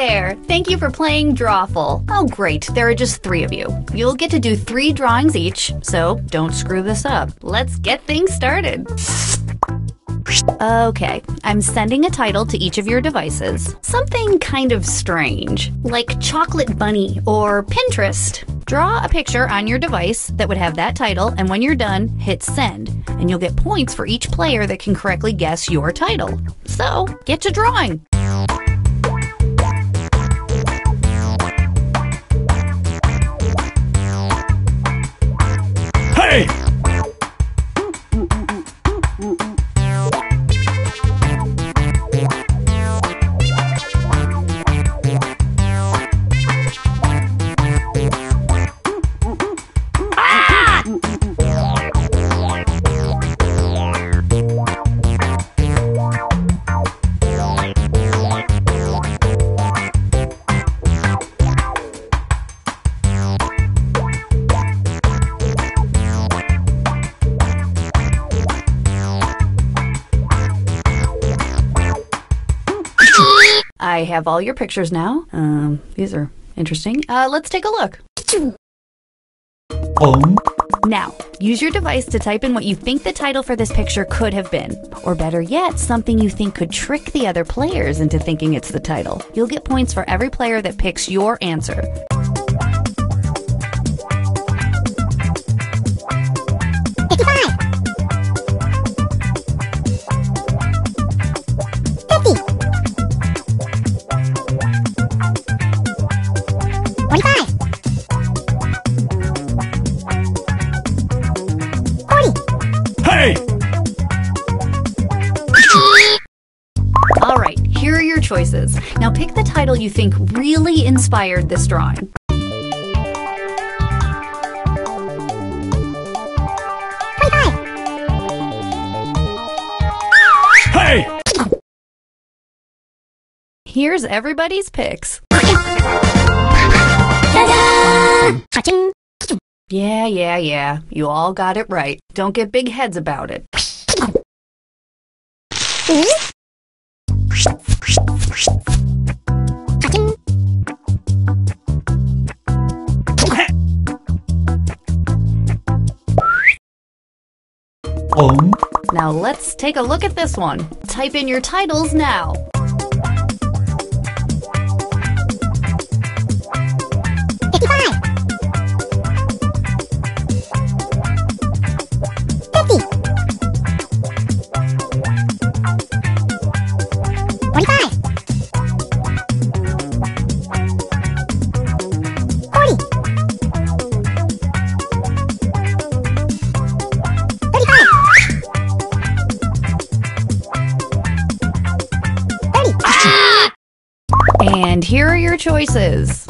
there! Thank you for playing Drawful. Oh great, there are just 3 of you. You'll get to do 3 drawings each, so don't screw this up. Let's get things started. Okay, I'm sending a title to each of your devices. Something kind of strange, like Chocolate Bunny or Pinterest. Draw a picture on your device that would have that title, and when you're done, hit send, and you'll get points for each player that can correctly guess your title. So, get to drawing! Hey! I have all your pictures now. These are interesting. Let's take a look. Now, use your device to type in what you think the title for this picture could have been. Or better yet, something you think could trick the other players into thinking it's the title. You'll get points for every player that picks your answer. Alright, here are your choices. Now pick the title you think really inspired this drawing. Hey! Here's everybody's picks. Yeah. You all got it right. Don't get big heads about it. Now let's take a look at this one. Type in your titles now. And here are your choices.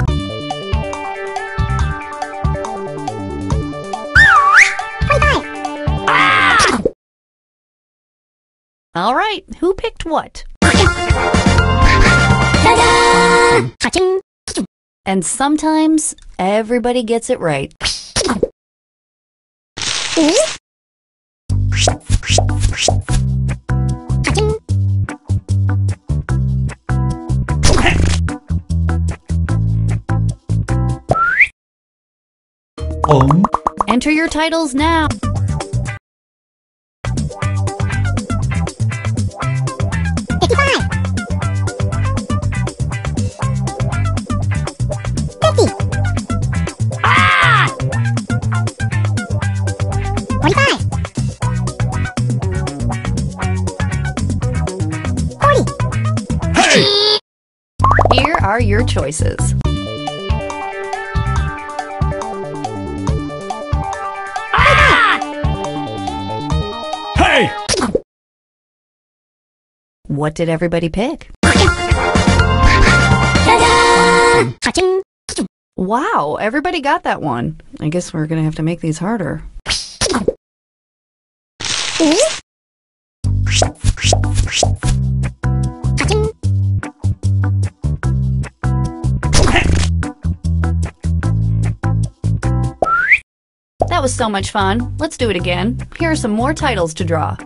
All right, who picked what? And sometimes everybody gets it right. Enter your titles now. Hey! Here are your choices. Hey! What did everybody pick? Wow, everybody got that one. I guess we're gonna have to make these harder. That was so much fun. Let's do it again. Here are some more titles to draw.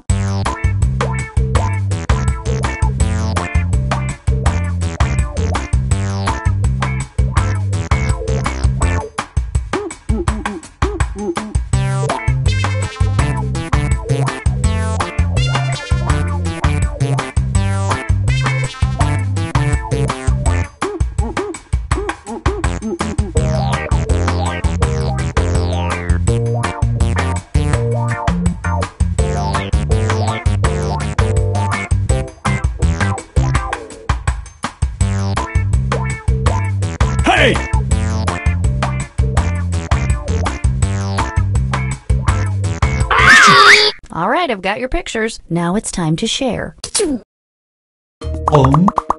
right, I've got your pictures. Now it's time to share.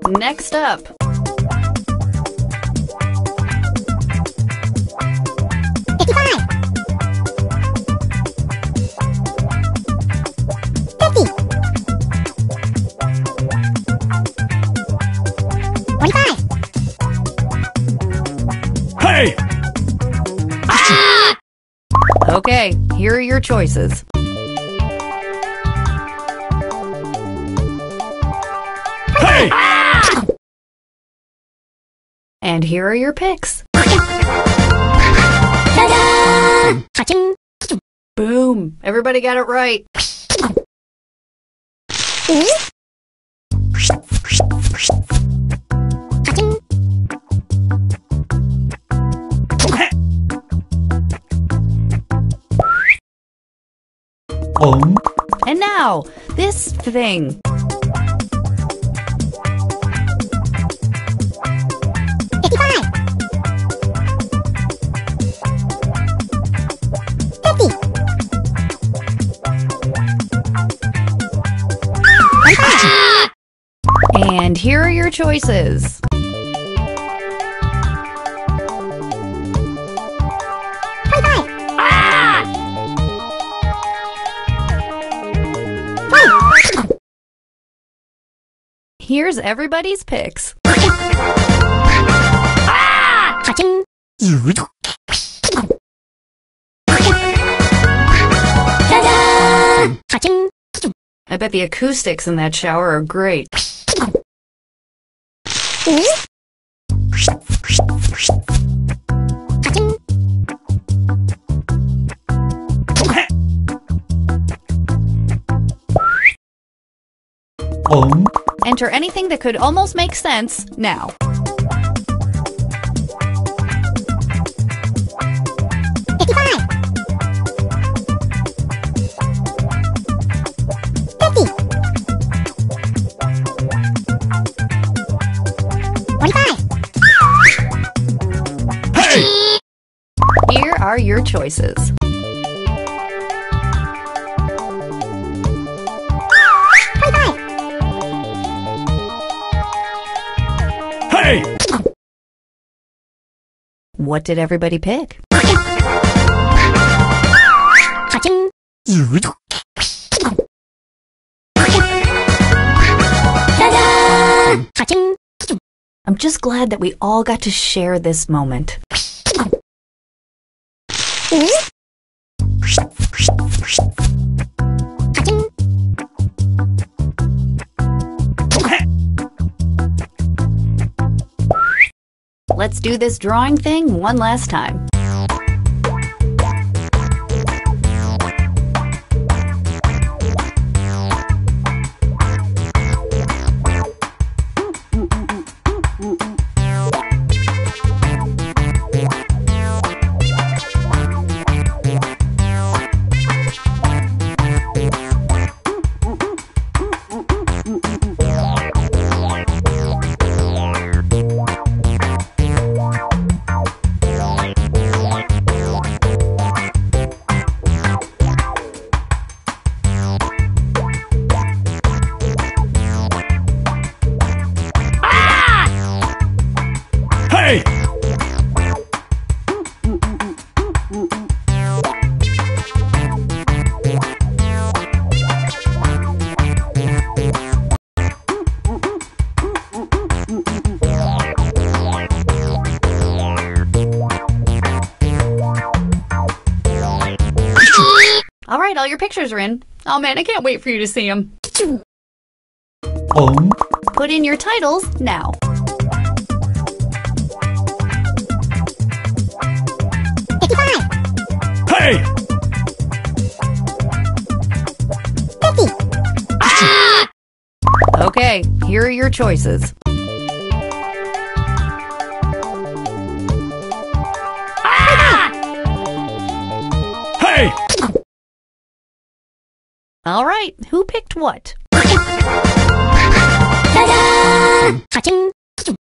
Next up. Hey! Okay, here are your choices. Hey! And here are your picks. Boom! Everybody got it right. And now, this thing. And here are your choices. Here's everybody's picks. I bet the acoustics in that shower are great. Enter anything that could almost make sense now. Hey! Here are your choices. Hey! What did everybody pick? I'm just glad that we all got to share this moment. Let's do this drawing thing one last time. Hey! All right, all your pictures are in. Oh man, I can't wait for you to see them. Put in your titles now. Hey! Okay, here are your choices. Hey! All right, who picked what?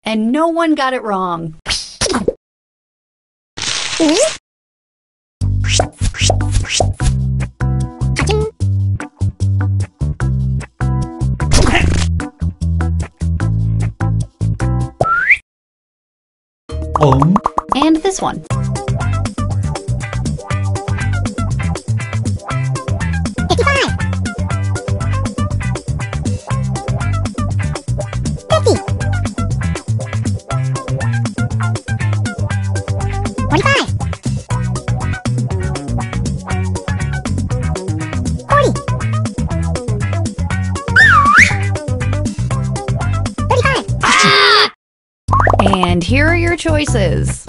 And no one got it wrong. And this one. And here are your choices.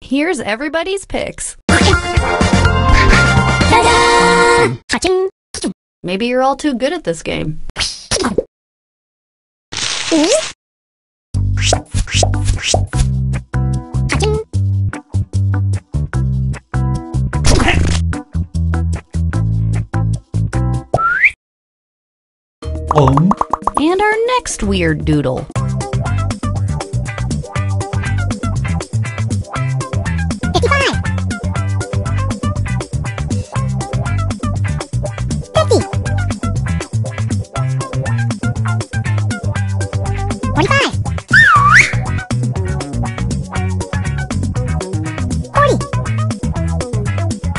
Here's everybody's picks. Maybe you're all too good at this game. And our next weird doodle.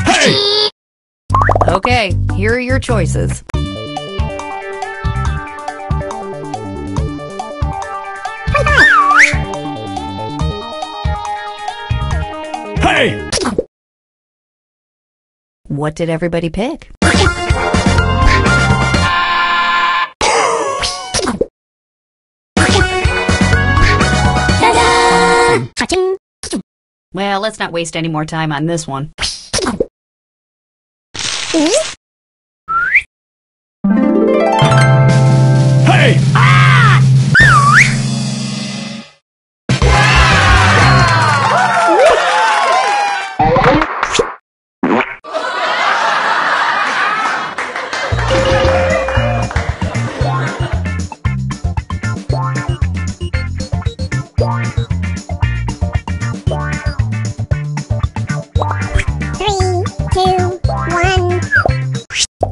Hey! Okay, here are your choices. Hey! What did everybody pick? Well, let's not waste any more time on this one. Hey!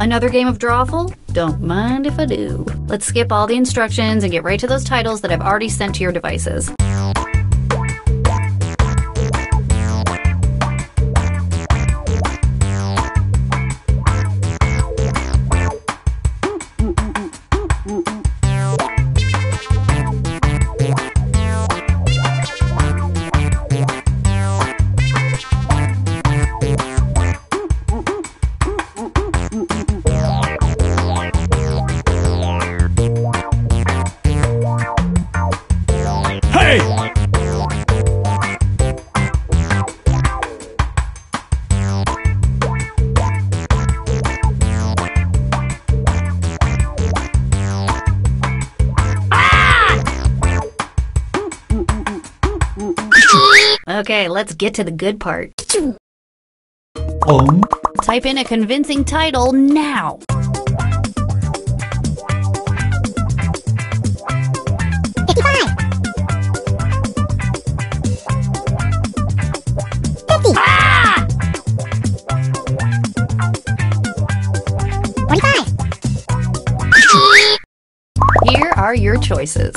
Another game of Drawful? Don't mind if I do. Let's skip all the instructions and get right to those titles that I've already sent to your devices. Hey! Okay, let's get to the good part. Type in a convincing title now. Here are your choices.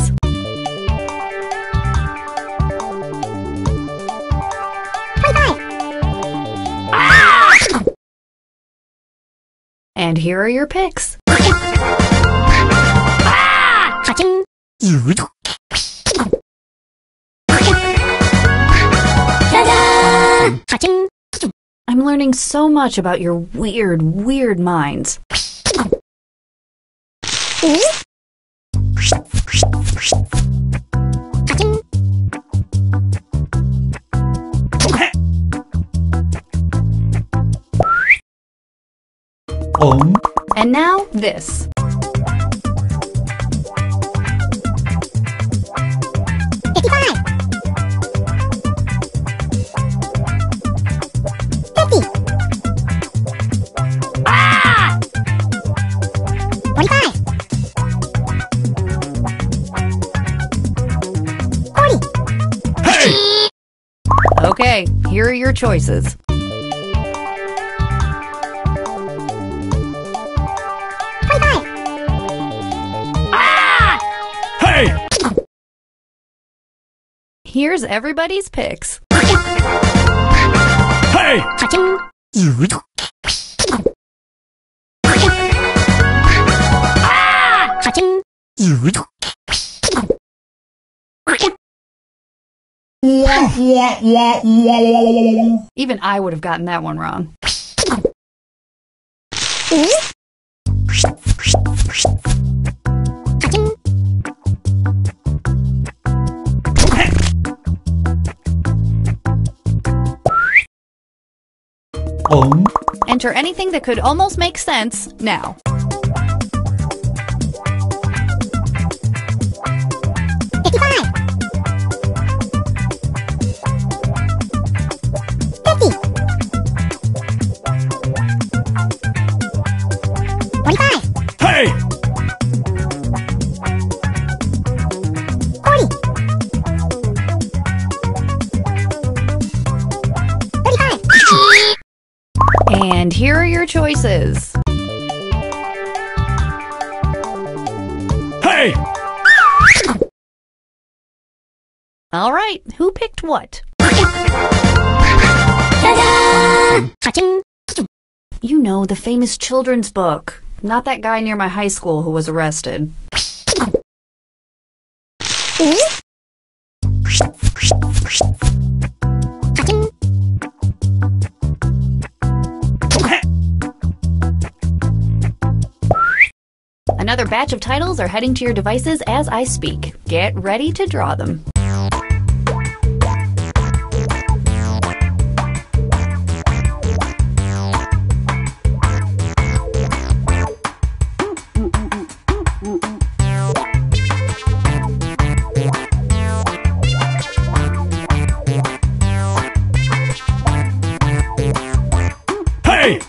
And here are your picks. I'm learning so much about your weird minds. And now this. Hey! Okay, here are your choices. here's everybody's picks. Hey! Even I would have gotten that one wrong. Enter anything that could almost make sense now. Hey! And here are your choices. Hey! All right, who picked what? You know, the famous children's book. Not that guy near my high school who was arrested. Another batch of titles are heading to your devices as I speak. Get ready to draw them. Hey!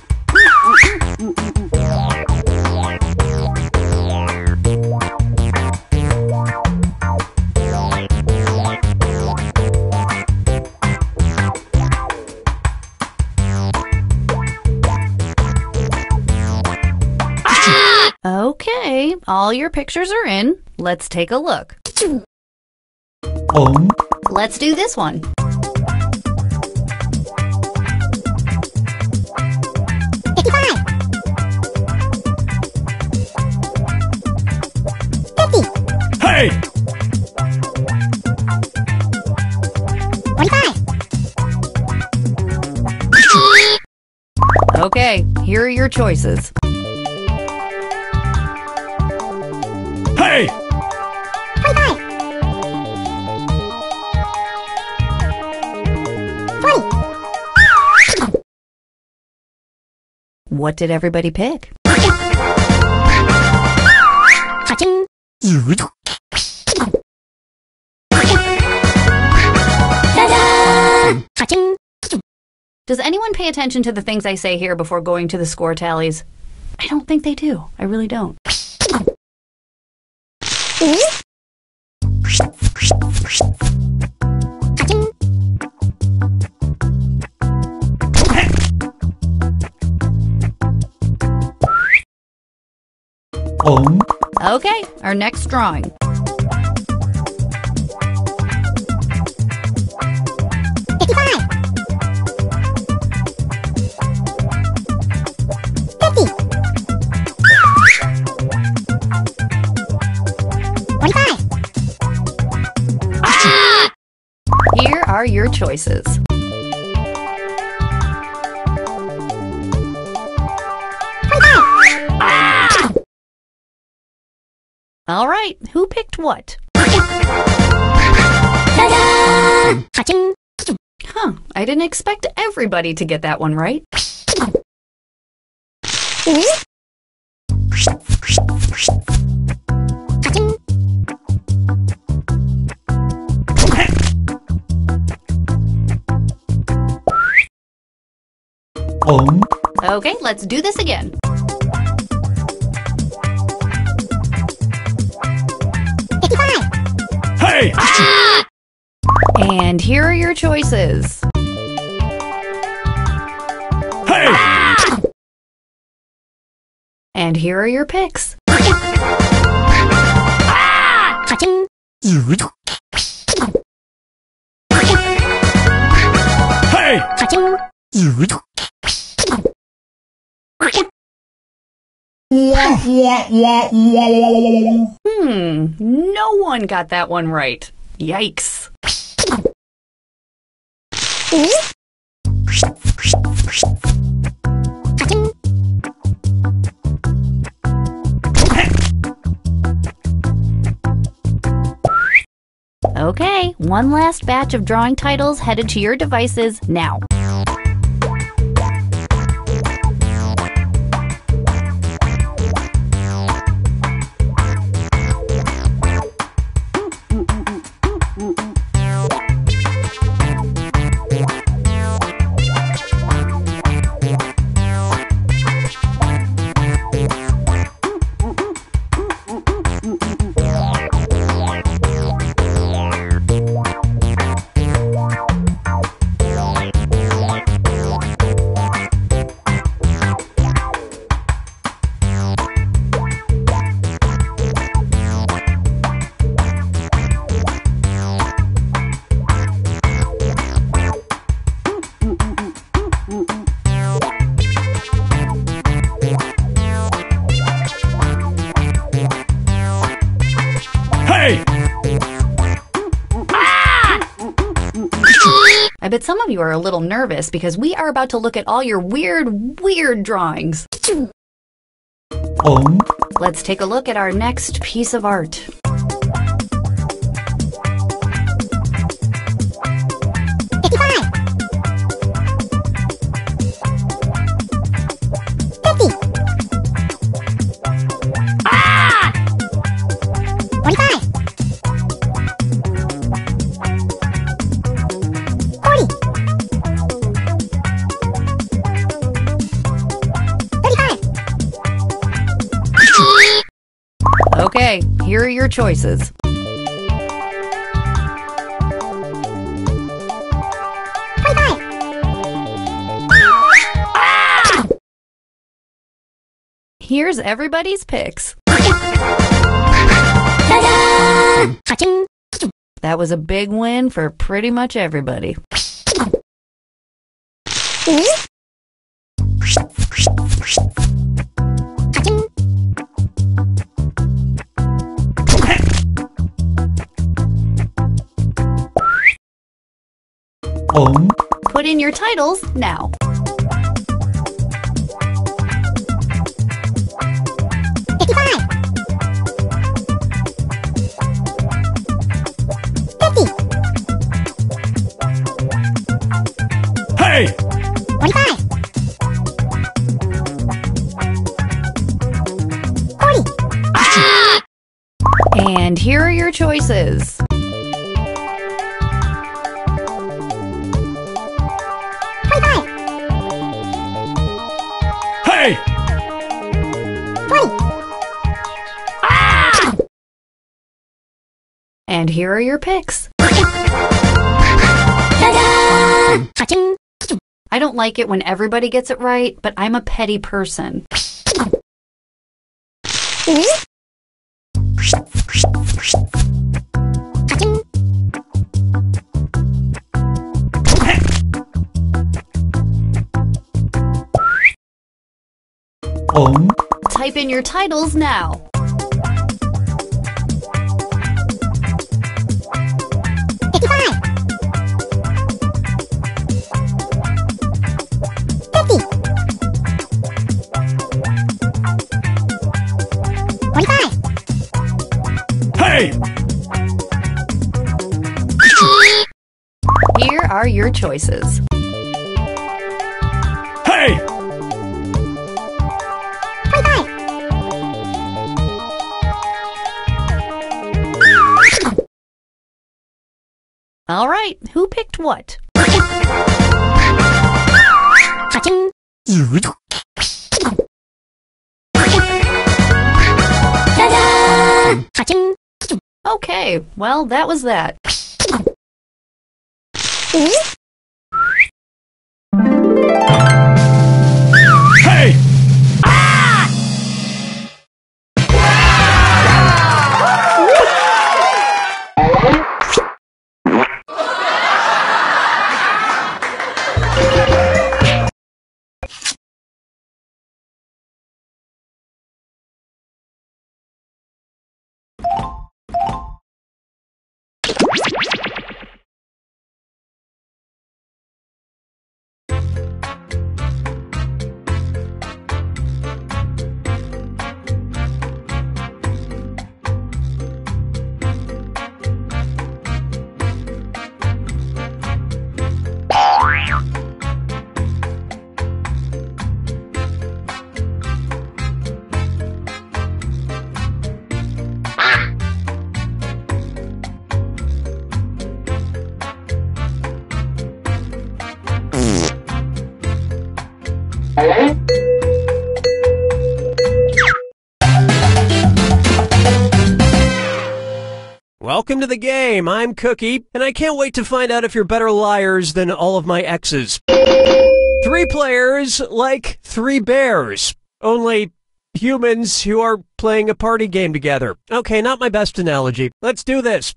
Okay, all your pictures are in. Let's take a look. Let's do this one. Hey! Okay, here are your choices. Hey! What did everybody pick? Does anyone pay attention to the things I say here before going to the score tallies? I don't think they do. I really don't. Okay, our next drawing. Here are your choices. All right, who picked what? Huh, I didn't expect everybody to get that one right. Okay, let's do this again. Hey! And here are your choices. Hey! And here are your picks. Hey! No one got that one right. Yikes. Okay, one last batch of drawing titles headed to your devices now. I bet some of you are a little nervous because we are about to look at all your weird drawings. Let's take a look at our next piece of art. Okay, here are your choices. Here's everybody's picks. That was a big win for pretty much everybody. Put in your titles now. Hey! 45. 40. And here are your choices. Hey! 20. And here are your picks. I don't like it when everybody gets it right, but I'm a petty person. Type in your titles now. Hey! Here are your choices. Hey! 25. All right, who picked what? Okay, well, that was that. Hey! Welcome to the game. I'm Cookie, and I can't wait to find out if you're better liars than all of my exes. 3 players like 3 bears. Only humans who are playing a party game together. Okay, not my best analogy. Let's do this.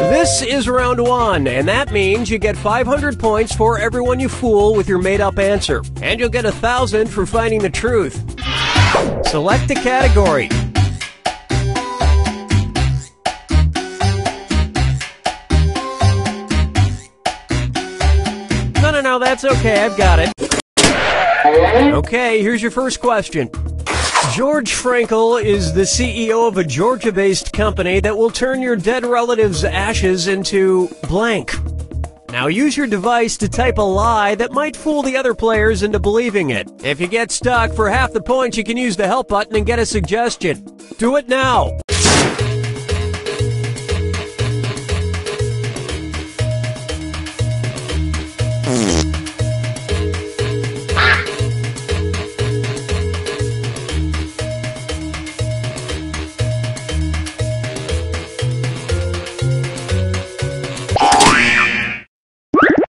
This is round 1, and that means you get 500 points for everyone you fool with your made-up answer. And you'll get 1,000 for finding the truth. Select a category. No, that's okay. I've got it. Okay, here's your first question. George Frankel is the CEO of a Georgia-based company that will turn your dead relative's ashes into blank. Now use your device to type a lie that might fool the other players into believing it. If you get stuck, for half the points you can use the help button and get a suggestion. Do it now.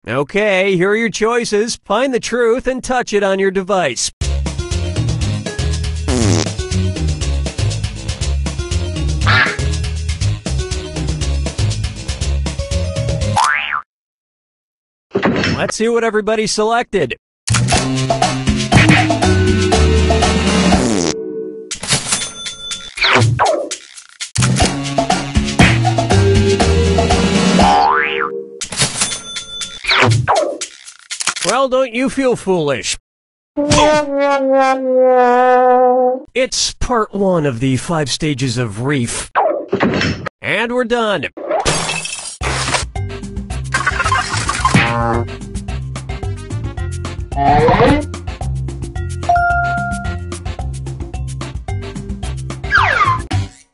Okay, here are your choices. Find the truth and touch it on your device. Let's see what everybody selected. Well, don't you feel foolish? It's part 1 of the 5 stages of reef. And we're done.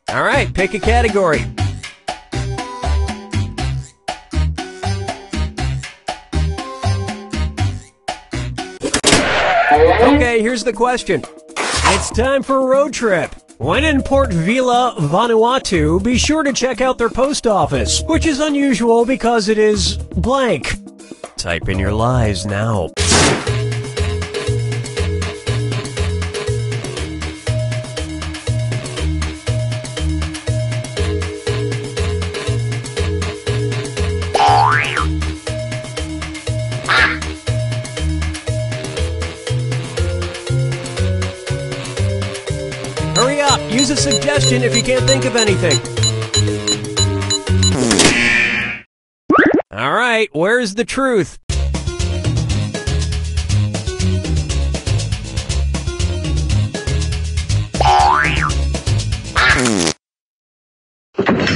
All right, pick a category. Okay, here's the question. It's time for a road trip. When in Port Vila, Vanuatu, be sure to check out their post office, which is unusual because it is blank. Type in your lies now. Hurry up! Use a suggestion if you can't think of anything. All right, where's the truth?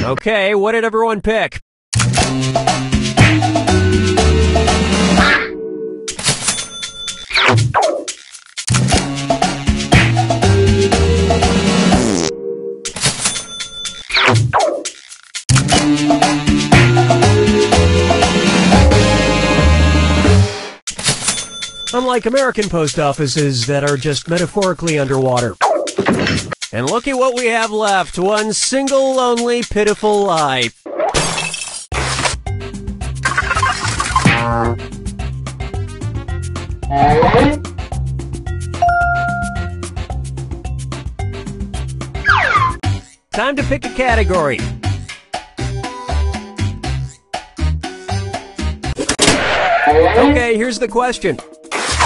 Okay, what did everyone pick? Unlike American post offices that are just metaphorically underwater. And look at what we have left. One single, lonely, pitiful lie. Time to pick a category. Okay, here's the question.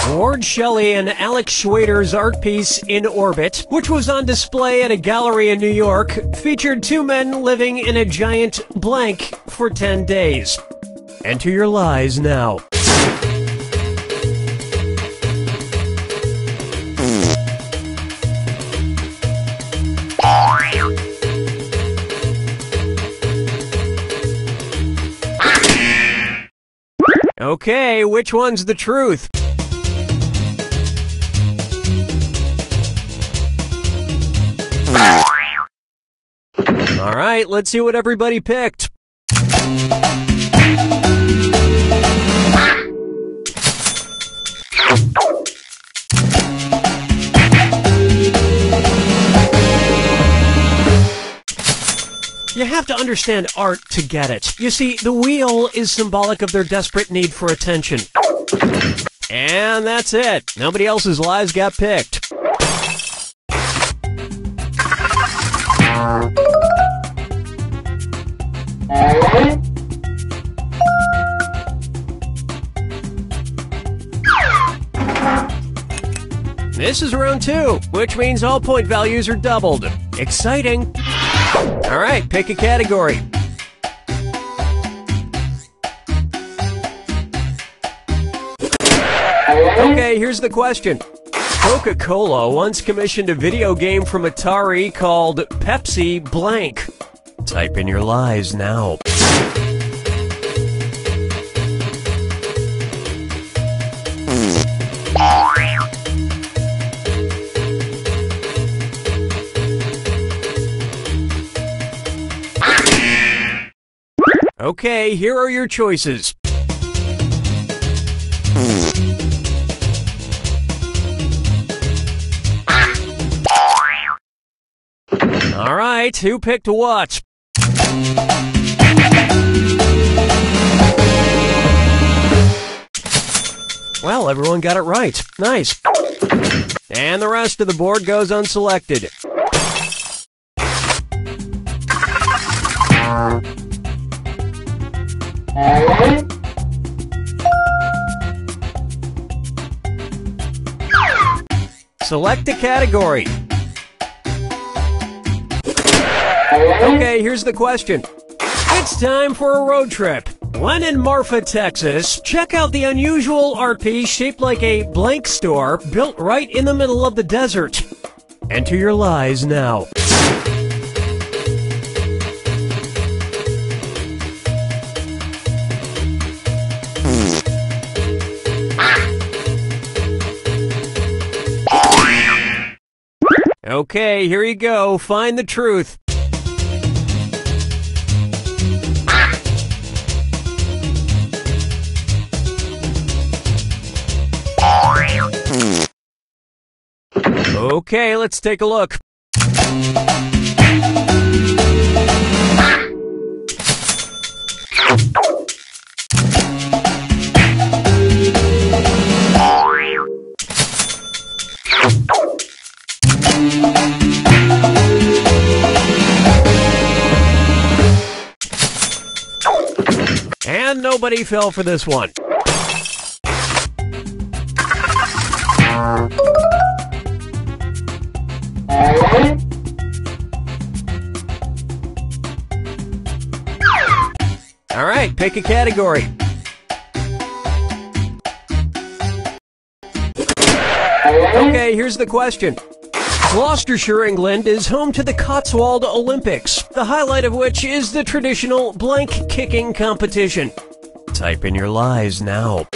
Ward Shelley and Alex Schwader's art piece In Orbit, which was on display at a gallery in New York, featured two men living in a giant blank for 10 days. Enter your lies now. Okay, which one's the truth? All right, let's see what everybody picked. You have to understand art to get it. You see, the wheel is symbolic of their desperate need for attention. And that's it. Nobody else's lies got picked. This is round 2, which means all point values are doubled. Exciting. All right, pick a category. Okay, here's the question. Coca-Cola once commissioned a video game from Atari called Pepsi Blank. Type in your lies now. Okay, here are your choices. All right, who picked what? Well, everyone got it right. Nice. And the rest of the board goes unselected. Select a category. Okay, here's the question. It's time for a road trip. When in Marfa, Texas, check out the unusual art piece shaped like a blank store built right in the middle of the desert. Enter your lies now. Okay, here you go. Find the truth. Okay, let's take a look. And nobody fell for this one. All right, pick a category. Okay, here's the question. Gloucestershire, England is home to the Cotswold Olympics, the highlight of which is the traditional blank kicking competition. Type in your lies now.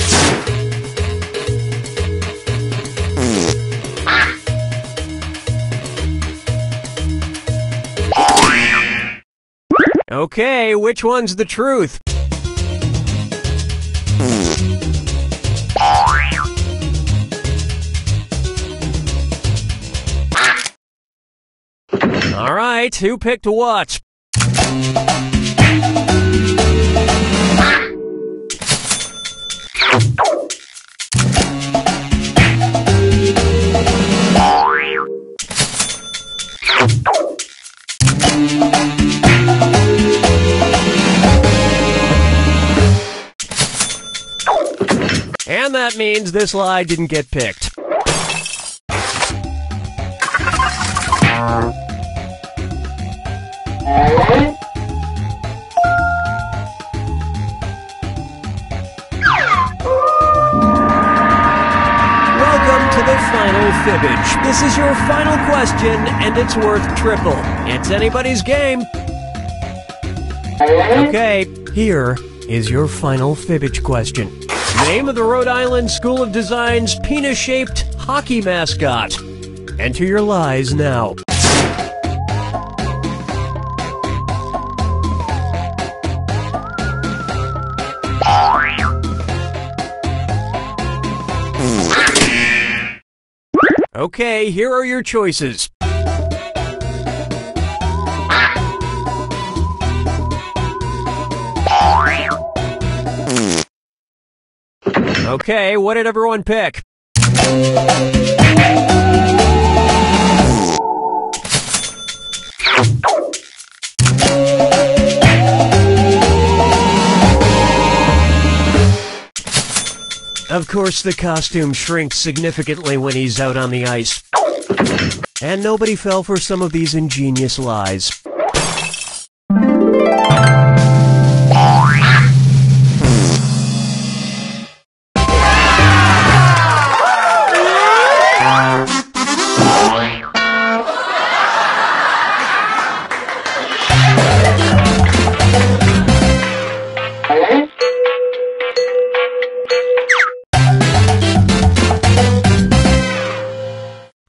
Okay, which one's the truth? All right, who picked what? And that that means this lie didn't get picked. Welcome to the final fibbage. This is your final question, and it's worth triple. It's anybody's game. Okay, here is your final fibbage question. Name of the Rhode Island School of Design's penis-shaped hockey mascot. Enter your lies now. Okay, here are your choices. Okay, what did everyone pick? Of course, the costume shrinks significantly when he's out on the ice. And nobody fell for some of these ingenious lies.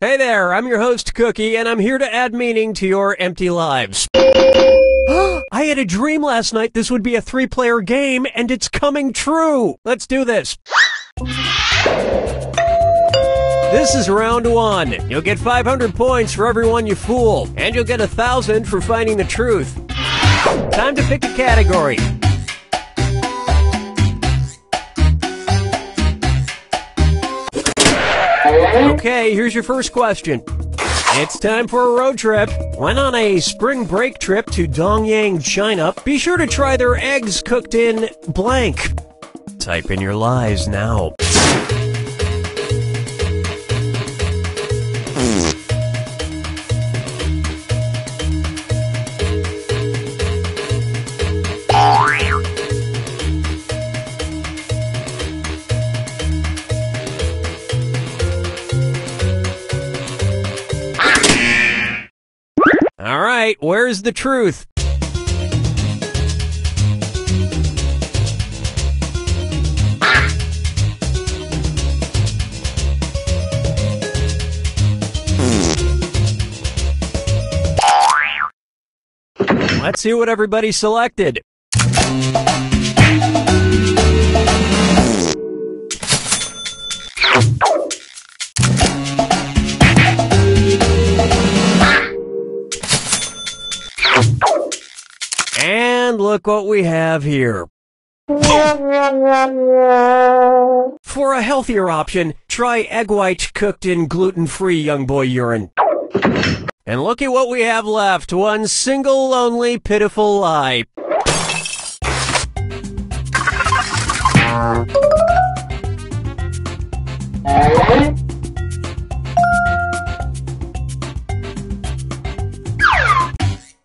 Hey there, I'm your host, Cookie, and I'm here to add meaning to your empty lives. I had a dream last night this would be a 3-player game, and it's coming true! Let's do this. This is round 1. You'll get 500 points for everyone you fool, and you'll get 1,000 for finding the truth. Time to pick a category. Okay, here's your first question. It's time for a road trip. Went on a spring break trip to Dongyang, China. Be sure to try their eggs cooked in blank. Type in your lies now. All right, where's the truth? Let's see what everybody selected. And look what we have here. For a healthier option, try egg white cooked in gluten-free young boy urine. And look at what we have left. One single, lonely, pitiful lie.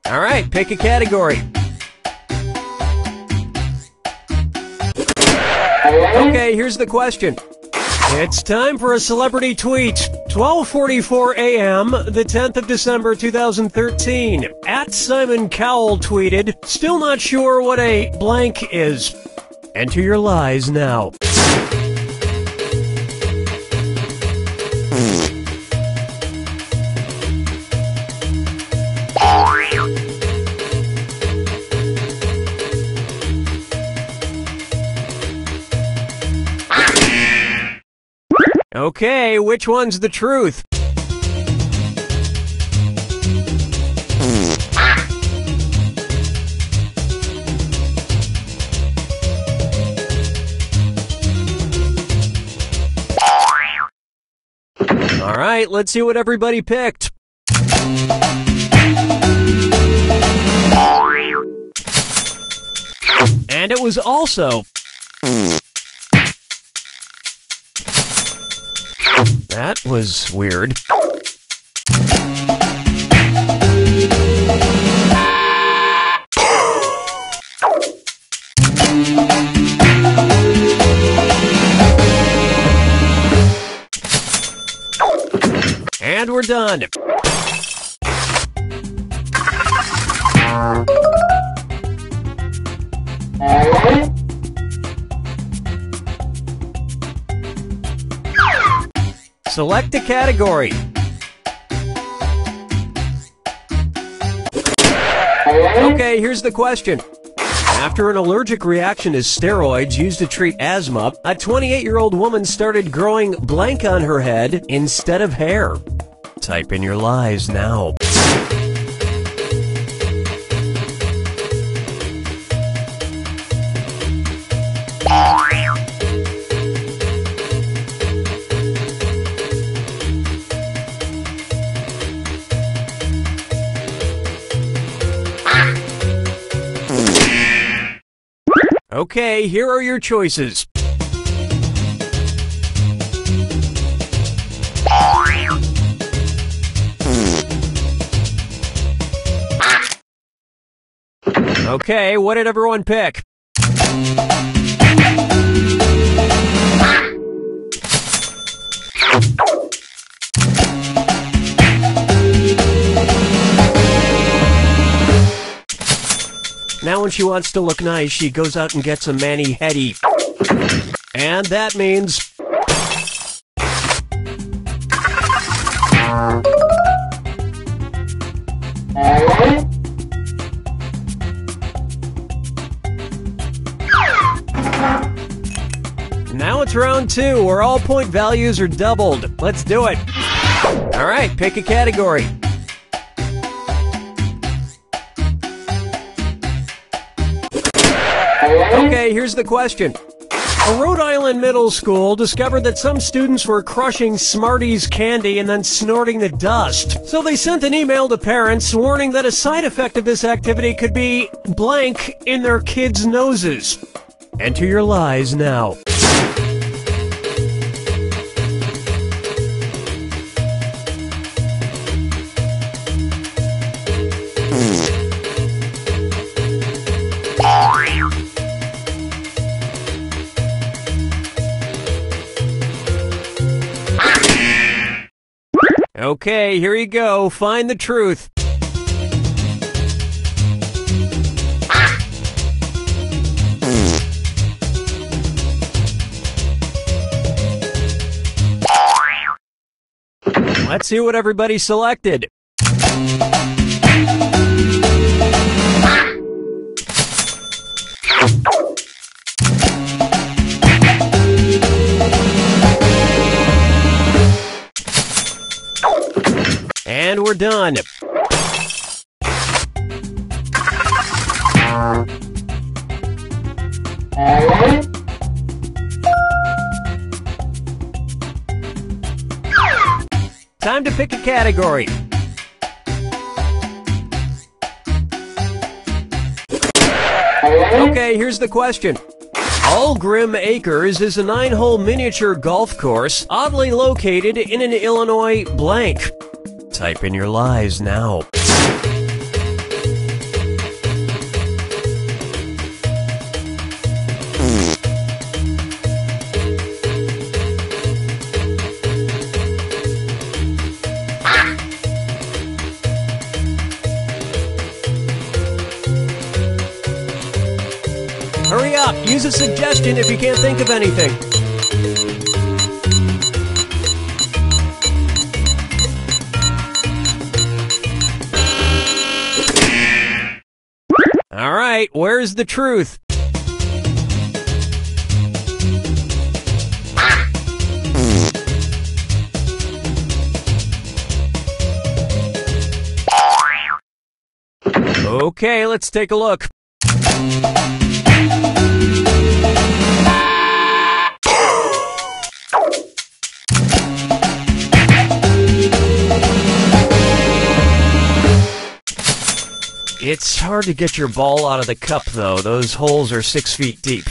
All right, pick a category. Okay, here's the question. It's time for a celebrity tweet. 12:44 a.m., the 10th of December, 2013. At Simon Cowell tweeted, "Still not sure what a blank is." Enter your lies now. Okay, which one's the truth? All right, let's see what everybody picked. And it was also That was weird. And we're done. Select a category. Okay, here's the question. After an allergic reaction to steroids used to treat asthma, a 28-year-old woman started growing blank on her head instead of hair. Type in your lies now. Okay, here are your choices. Okay, what did everyone pick? Now when she wants to look nice, she goes out and gets a mani-pedi. And that means... Now it's round 2, where all point values are doubled. Let's do it. All right, pick a category. Okay, here's the question. A Rhode Island middle school discovered that some students were crushing Smarties candy and then snorting the dust. So they sent an email to parents warning that a side effect of this activity could be blank in their kids' noses. Enter your lies now. Okay, here you go. Find the truth. Let's see what everybody selected. And we're done. Time to pick a category. Okay, here's the question. Allgrim Acres is a 9-hole miniature golf course oddly located in an Illinois blank. Type in your lies now. Hurry up! Use a suggestion if you can't think of anything. All right, where's the truth? Okay, let's take a look. It's hard to get your ball out of the cup, though. Those holes are 6 feet deep.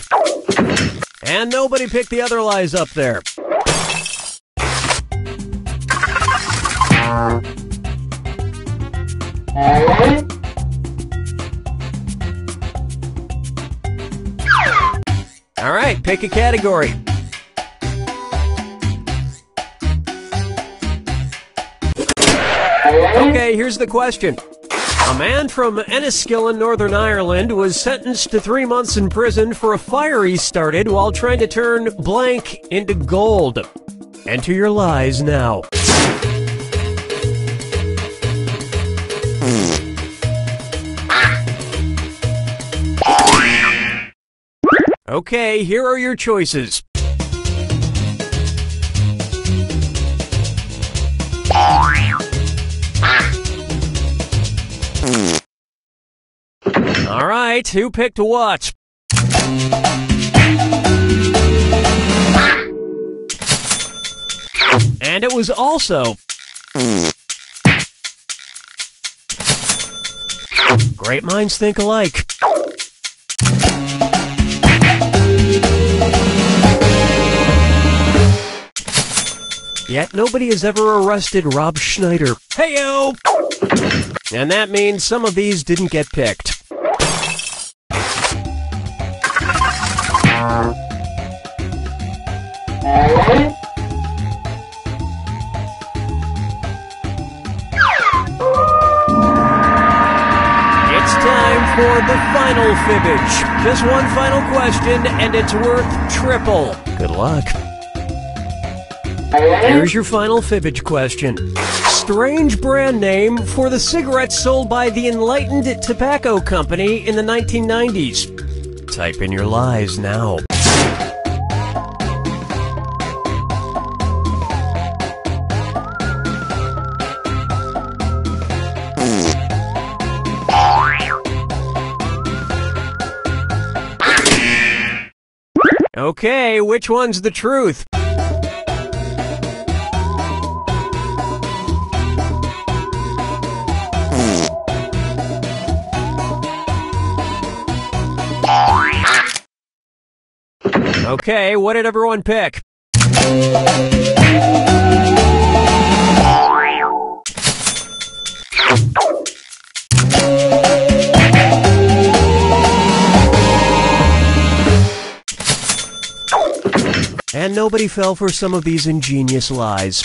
And nobody picked the other lies up there. All right, pick a category. Okay, here's the question. A man from Enniskillen, Northern Ireland, was sentenced to 3 months in prison for a fire he started while trying to turn blank into gold. Enter your lies now. Okay, here are your choices. All right, who picked what? And it was also... Great minds think alike. Yet nobody has ever arrested Rob Schneider. Hey-o! And that means some of these didn't get picked. It's time for the final fibbage. Just one final question, and it's worth triple. Good luck. Here's your final fibbage question. Strange brand name for the cigarettes sold by the Enlightened Tobacco Company in the 1990s. Type in your lies now. Okay, which one's the truth? Okay, what did everyone pick? And nobody fell for some of these ingenious lies.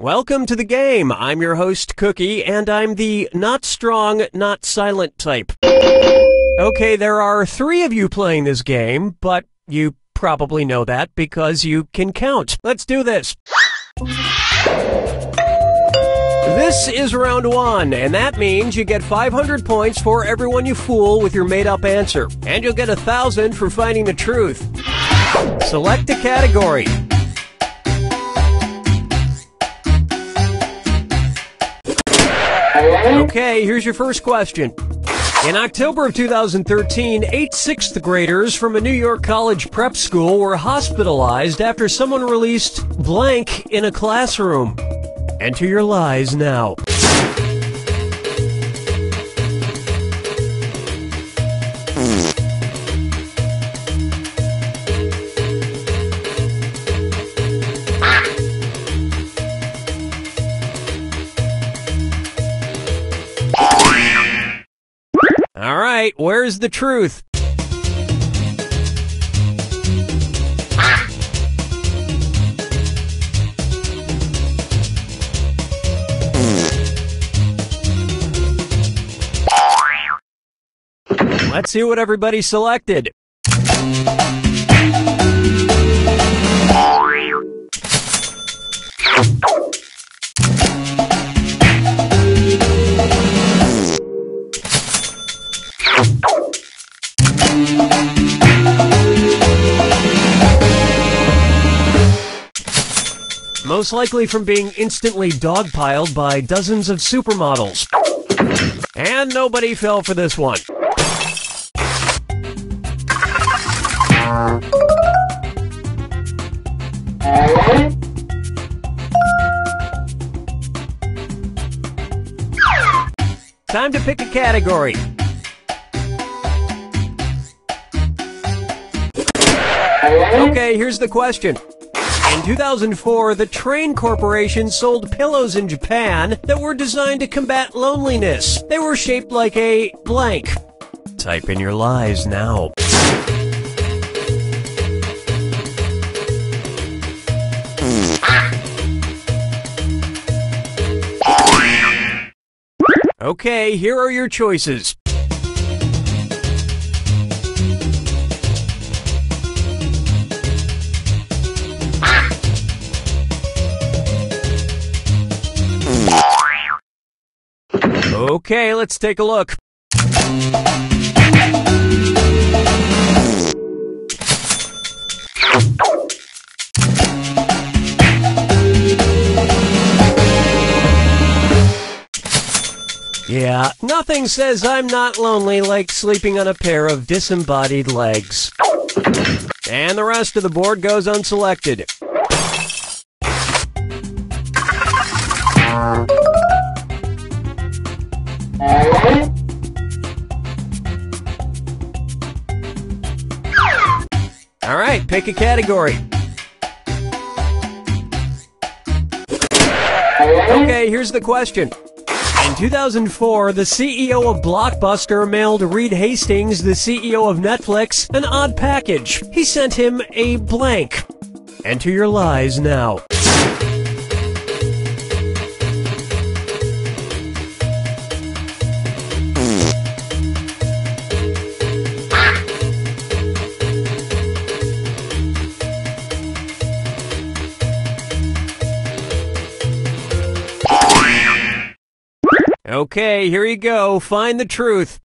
Welcome to the game. I'm your host, Cookie, and I'm the not strong, not silent type. Okay, there are 3 of you playing this game, but you probably know that because you can count. Let's do this. This is round 1, and that means you get 500 points for everyone you fool with your made-up answer, and you'll get 1,000 for finding the truth. Select a category. Okay, here's your first question. In October of 2013, 8 6th graders from a New York college prep school were hospitalized after someone released blank in a classroom. Enter your lies now. All right, where's the truth? Let's see what everybody selected. Most likely from being instantly dogpiled by dozens of supermodels. And nobody fell for this one. Time to pick a category. Okay, here's the question. In 2004, the Train Corporation sold pillows in Japan that were designed to combat loneliness. They were shaped like a blank. Type in your lies now. Okay, here are your choices. Okay, let's take a look. Yeah, nothing says I'm not lonely like sleeping on a pair of disembodied legs. And the rest of the board goes unselected. Alright, pick a category. Okay, here's the question. In 2004, the CEO of Blockbuster mailed Reed Hastings, the CEO of Netflix, an odd package. He sent him a blank. Enter your lies now. Okay, here you go. Find the truth.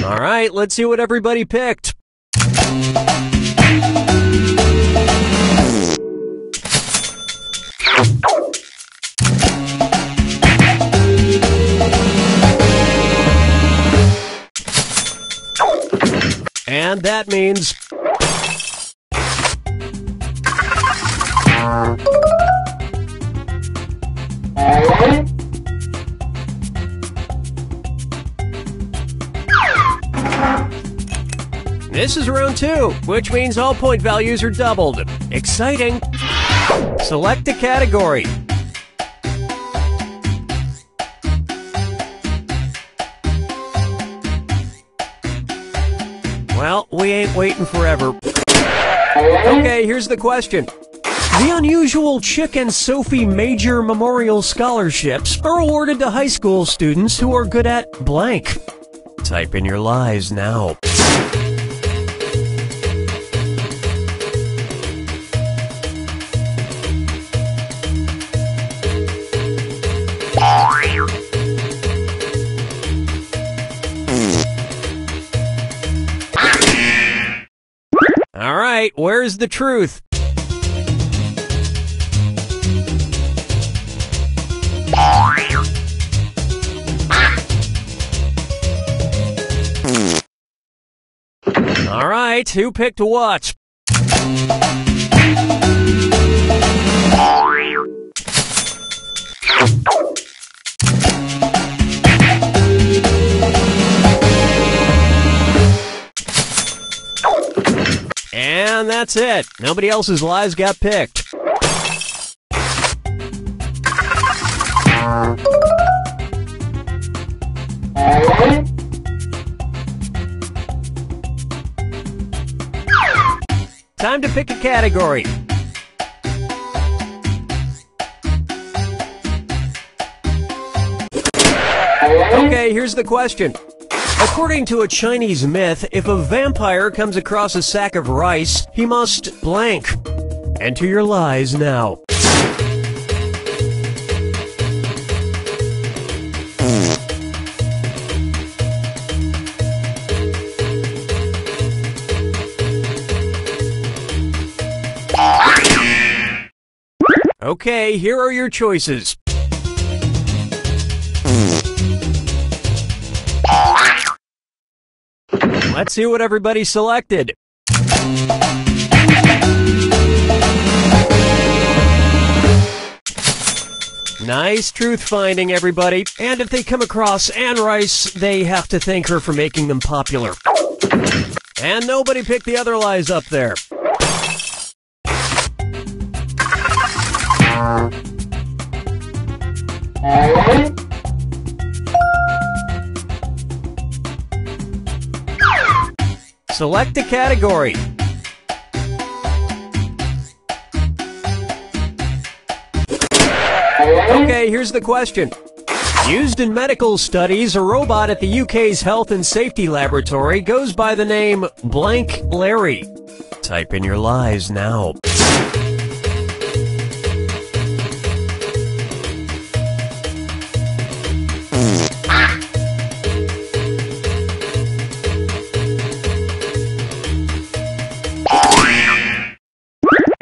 All right, let's see what everybody picked. And that means... This is round 2, which means all point values are doubled. Exciting! Select a category. Well, we ain't waiting forever. Okay, here's the question. The unusual Chick and Sophie Major Memorial Scholarships are awarded to high school students who are good at blank. Type in your lies now. All right, where's the truth? All right, who picked what? And that's it. Nobody else's lies got picked. Time to pick a category. Okay, here's the question. According to a Chinese myth, if a vampire comes across a sack of rice, he must blank. Enter your lies now. Okay, here are your choices. Let's see what everybody selected. Nice truth-finding, everybody. And if they come across Anne Rice, they have to thank her for making them popular. And nobody picked the other lies up there. Select a category. Okay, here's the question. Used in medical studies, a robot at the UK's Health and Safety Laboratory goes by the name Blank Larry. Type in your lies now.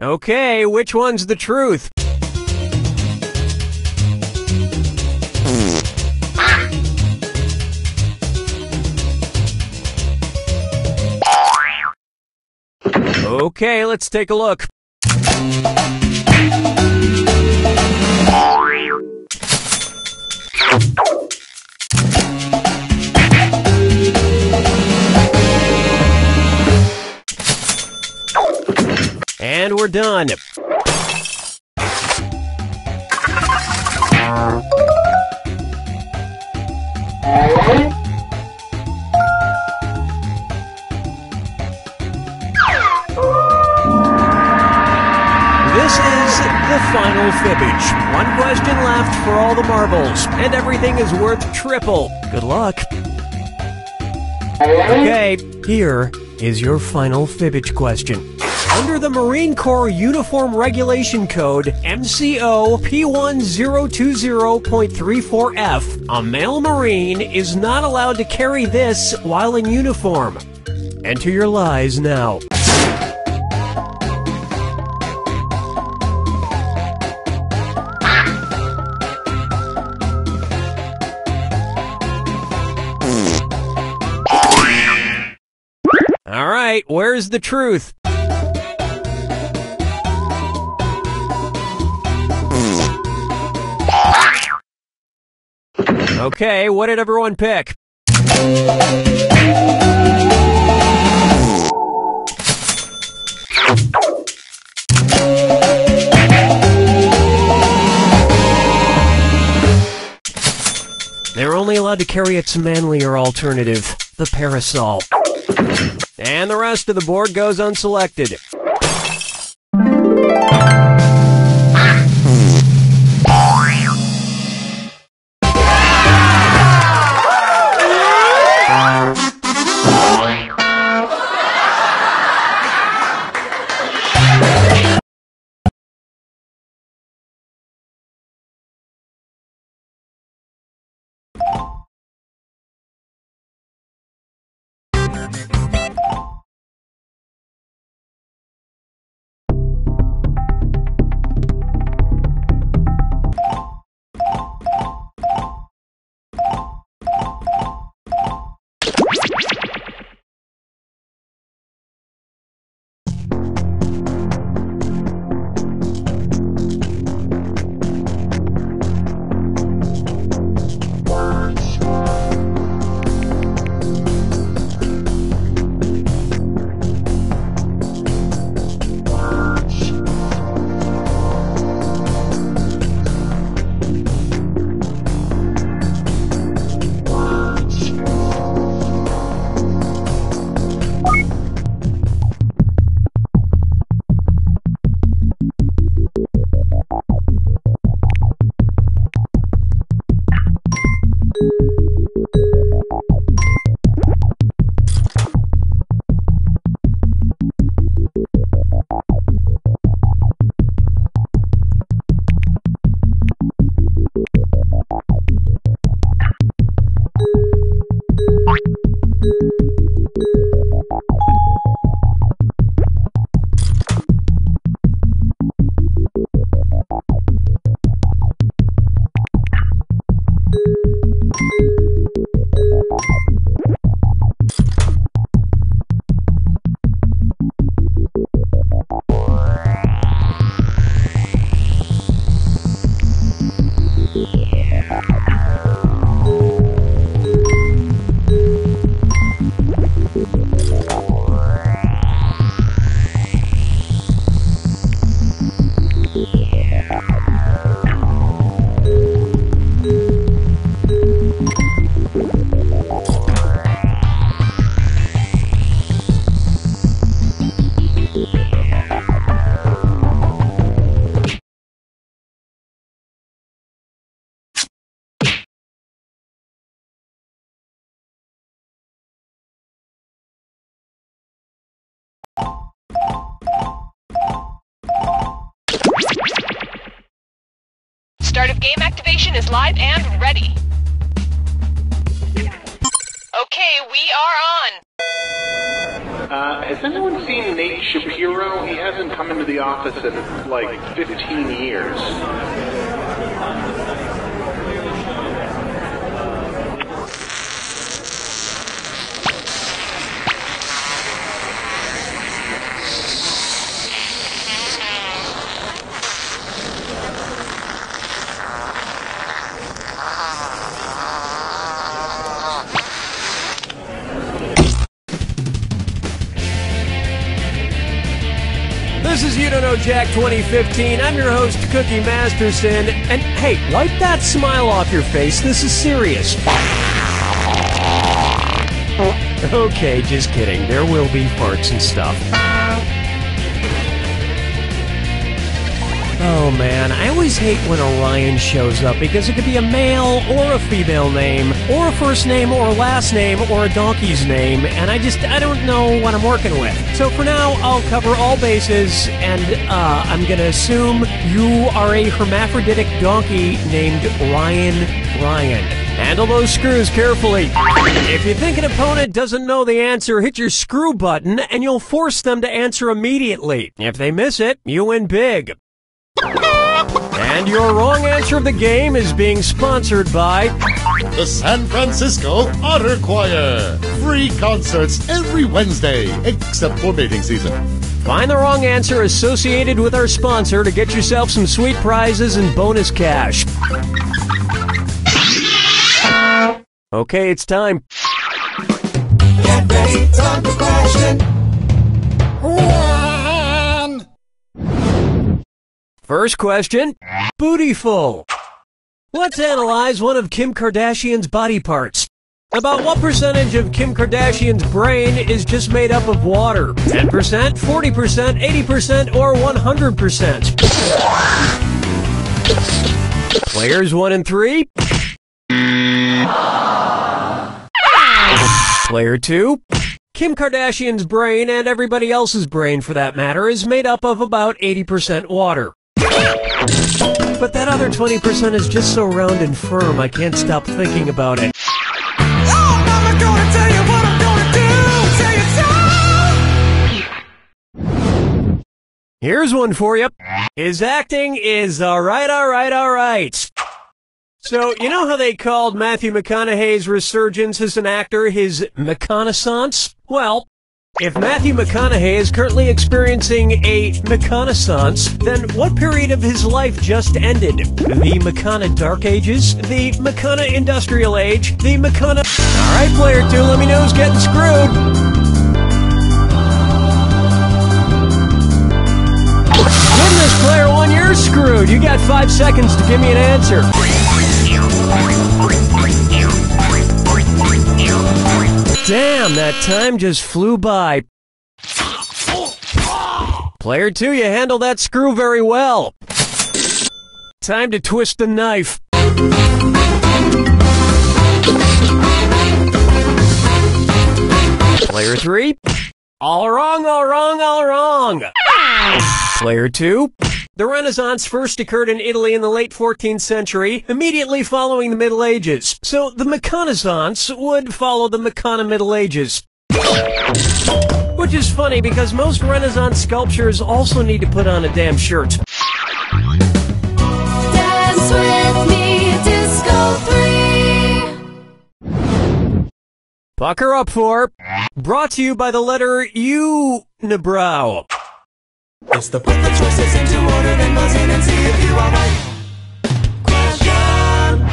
Okay, which one's the truth? Okay, let's take a look. And we're done. This is the final fibbage. One question left for all the marbles, and everything is worth triple. Good luck. Okay, here is your final fibbage question. Under the Marine Corps Uniform Regulation Code MCO P1020.34F, a male Marine is not allowed to carry this while in uniform. Enter your lies now. All right, where's the truth? Okay, what did everyone pick? They're only allowed to carry its manlier alternative, the parasol. And the rest of the board goes unselected. Start of game activation is live and ready. Okay, we are on. Has anyone seen Nate Shapiro? He hasn't come into the office in like 15 years. This is You Don't Know Jack 2015. I'm your host, Cookie Masterson. And hey, wipe that smile off your face. This is serious. Okay, just kidding. There will be farts and stuff. Oh man, I always hate when Orion shows up because it could be a male or a female name, or a first name or a last name or a donkey's name, and I don't know what I'm working with. So for now, I'll cover all bases, and I'm gonna assume you are a hermaphroditic donkey named Ryan. Handle those screws carefully. If you think an opponent doesn't know the answer, hit your screw button, and you'll force them to answer immediately. If they miss it, you win big. And your wrong answer of the game is being sponsored by the San Francisco Otter Choir. Free concerts every Wednesday, except for mating season. Find the wrong answer associated with our sponsor to get yourself some sweet prizes and bonus cash. Okay, it's time. Get ready, time for question. First question, Bootyful. Let's analyze one of Kim Kardashian's body parts. About what percentage of Kim Kardashian's brain is just made up of water? 10%, 40%, 80%, or 100%? Players 1 and 3. Player 2. Kim Kardashian's brain, and everybody else's brain for that matter, is made up of about 80% water. But that other 20% is just so round and firm, I can't stop thinking about it. Oh, Mama, gonna tell you what I'm gonna do. Tell you so. Here's one for you. His acting is alright. So, you know how they called Matthew McConaughey's resurgence as an actor his McConaissance? Well, if Matthew McConaughey is currently experiencing a McConaissance, then what period of his life just ended? The McCona Dark Ages? The McCona Industrial Age? The McCona... Alright, player 2, let me know who's getting screwed. Goodness, player 1, you're screwed. You got 5 seconds to give me an answer. Damn, that time just flew by. Player 2, you handled that screw very well. Time to twist the knife. Player 3, all wrong. Player 2, the Renaissance first occurred in Italy in the late 14th century, immediately following the Middle Ages. So the McConaissance would follow the McCona Middle Ages. Which is funny because most Renaissance sculptures also need to put on a damn shirt. Dance with me, Disco 3. Pucker up for, brought to you by the letter U-nibrow. It's the put the choices into order, then buzz in and see if you are right. Question.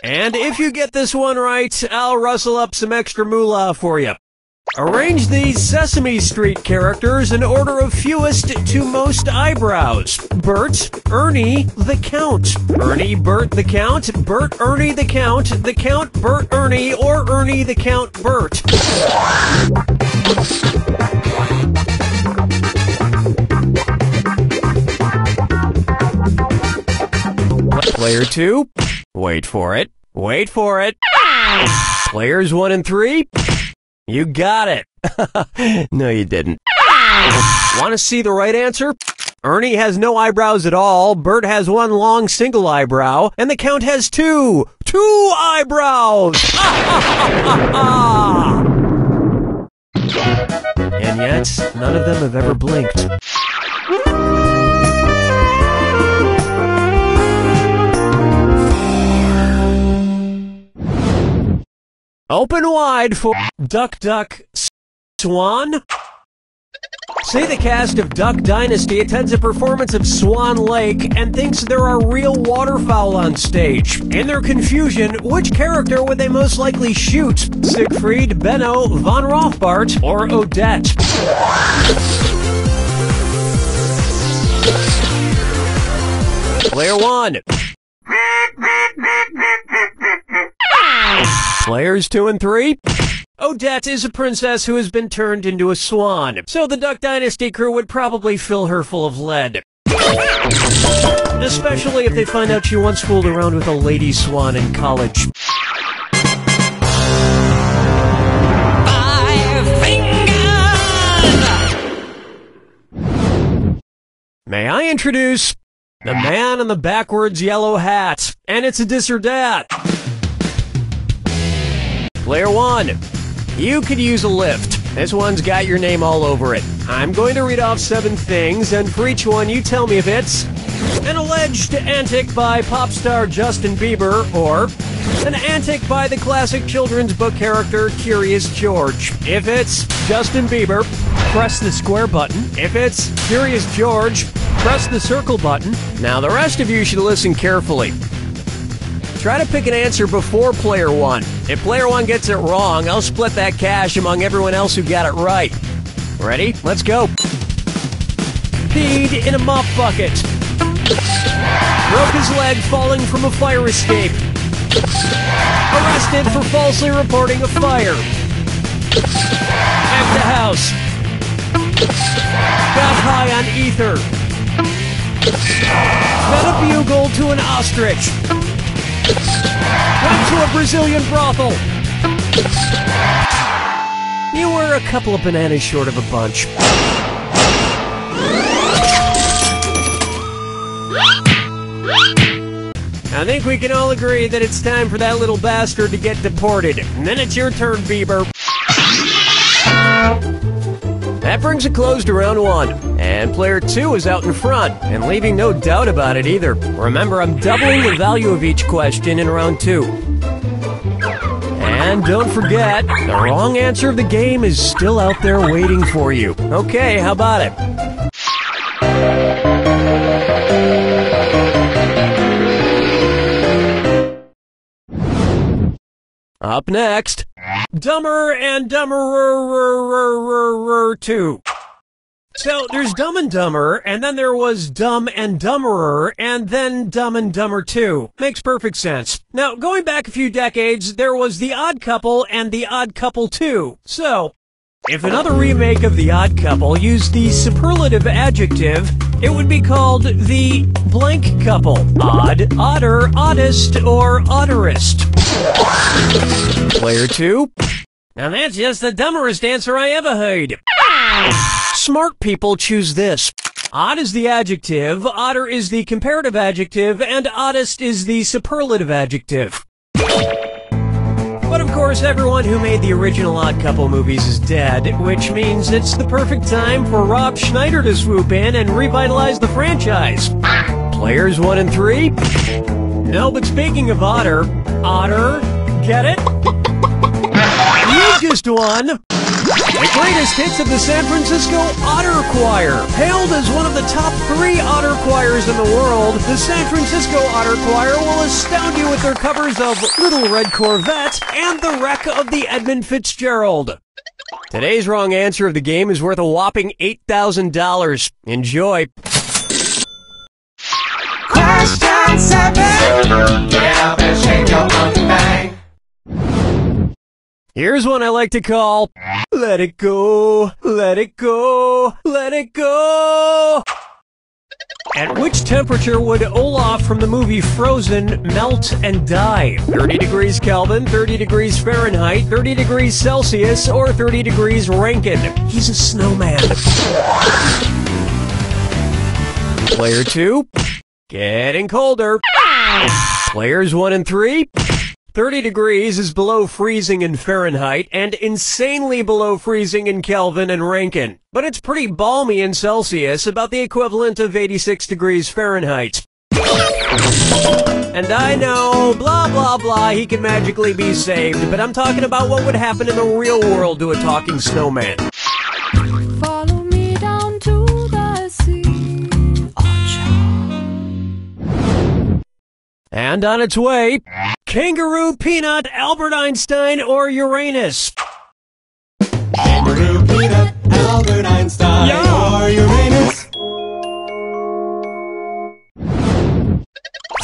And if you get this one right, I'll rustle up some extra moolah for you. Arrange these Sesame Street characters in order of fewest to most eyebrows. Bert, Ernie, the Count. Ernie, Bert, the Count. Bert, Ernie, the Count. The Count, Bert, Ernie, or Ernie, the Count, Bert. Player 2. Wait for it. Wait for it. Players 1 and 3. You got it. No, you didn't. Want to see the right answer? Ernie has no eyebrows at all, Bert has one long single eyebrow, and the Count has two eyebrows! And yet, none of them have ever blinked. Open wide for Duck, Duck, Swan. Say the cast of Duck Dynasty attends a performance of Swan Lake and thinks there are real waterfowl on stage. In their confusion, which character would they most likely shoot? Siegfried, Benno, Von Rothbart, or Odette? Player 1. Players 2 and 3. Odette is a princess who has been turned into a swan, so the Duck Dynasty crew would probably fill her full of lead. Especially if they find out she once fooled around with a lady swan in college. 5 fingers! May I introduce the man in the backwards yellow hat, and it's a dis or dat. Player 1. You could use a lift. This one's got your name all over it. I'm going to read off 7 things, and for each one you tell me if it's an alleged antic by pop star Justin Bieber, or an antic by the classic children's book character Curious George. If it's Justin Bieber, press the square button. If it's Curious George, press the circle button. Now the rest of you should listen carefully. Try to pick an answer before Player 1. If Player 1 gets it wrong, I'll split that cash among everyone else who got it right. Ready? Let's go. Peed in a mop bucket. Broke his leg falling from a fire escape. Arrested for falsely reporting a fire. At the house. Got high on ether. Fed a bugle to an ostrich. Went to a Brazilian brothel. You were a couple of bananas short of a bunch. I think we can all agree that it's time for that little bastard to get deported. And then it's your turn, Bieber. That brings a close to round 1. And Player 2 is out in front, and leaving no doubt about it either. Remember, I'm doubling the value of each question in round 2. And don't forget, the wrong answer of the game is still out there waiting for you. Okay, how about it? Up next, Dumber and Dumberer 2. So, there's Dumb and Dumber, and then there was Dumb and Dumberer, and then Dumb and Dumber 2. Makes perfect sense. Now, going back a few decades, there was The Odd Couple and The Odd Couple 2. So, if another remake of The Odd Couple used the superlative adjective, it would be called The Blank Couple. Odd, odder, oddest, or odderest. Player 2. Now that's just the dumberest answer I ever heard. Smart people choose this. Odd is the adjective, odder is the comparative adjective, and oddest is the superlative adjective. But of course, everyone who made the original Odd Couple movies is dead, which means it's the perfect time for Rob Schneider to swoop in and revitalize the franchise. Players 1 and 3? No, but speaking of otter, get it? You just won The greatest hits of the San Francisco Otter Choir. Hailed as one of the top 3 otter choirs in the world, the San Francisco Otter Choir will astound you with their covers of Little Red Corvette and The Wreck of the Edmund Fitzgerald. Today's wrong answer of the game is worth a whopping $8,000. Enjoy. Question 7. Get up and shake your monkey bang. Here's one I like to call, Let It Go, Let It Go, Let It Go. At which temperature would Olaf from the movie Frozen melt and die? 30 degrees Kelvin, 30 degrees Fahrenheit, 30 degrees Celsius, or 30 degrees Rankine? He's a snowman. Player 2, getting colder. Players 1 and 3. 30 degrees is below freezing in Fahrenheit and insanely below freezing in Kelvin and Rankine. But it's pretty balmy in Celsius, about the equivalent of 86 degrees Fahrenheit. And I know, blah, blah, blah, he can magically be saved, but I'm talking about what would happen in the real world to a talking snowman. Follow me down to the sea. And on its way, Kangaroo, Peanut, Albert Einstein, or Uranus? Kangaroo, Peanut, Albert Einstein, or Uranus.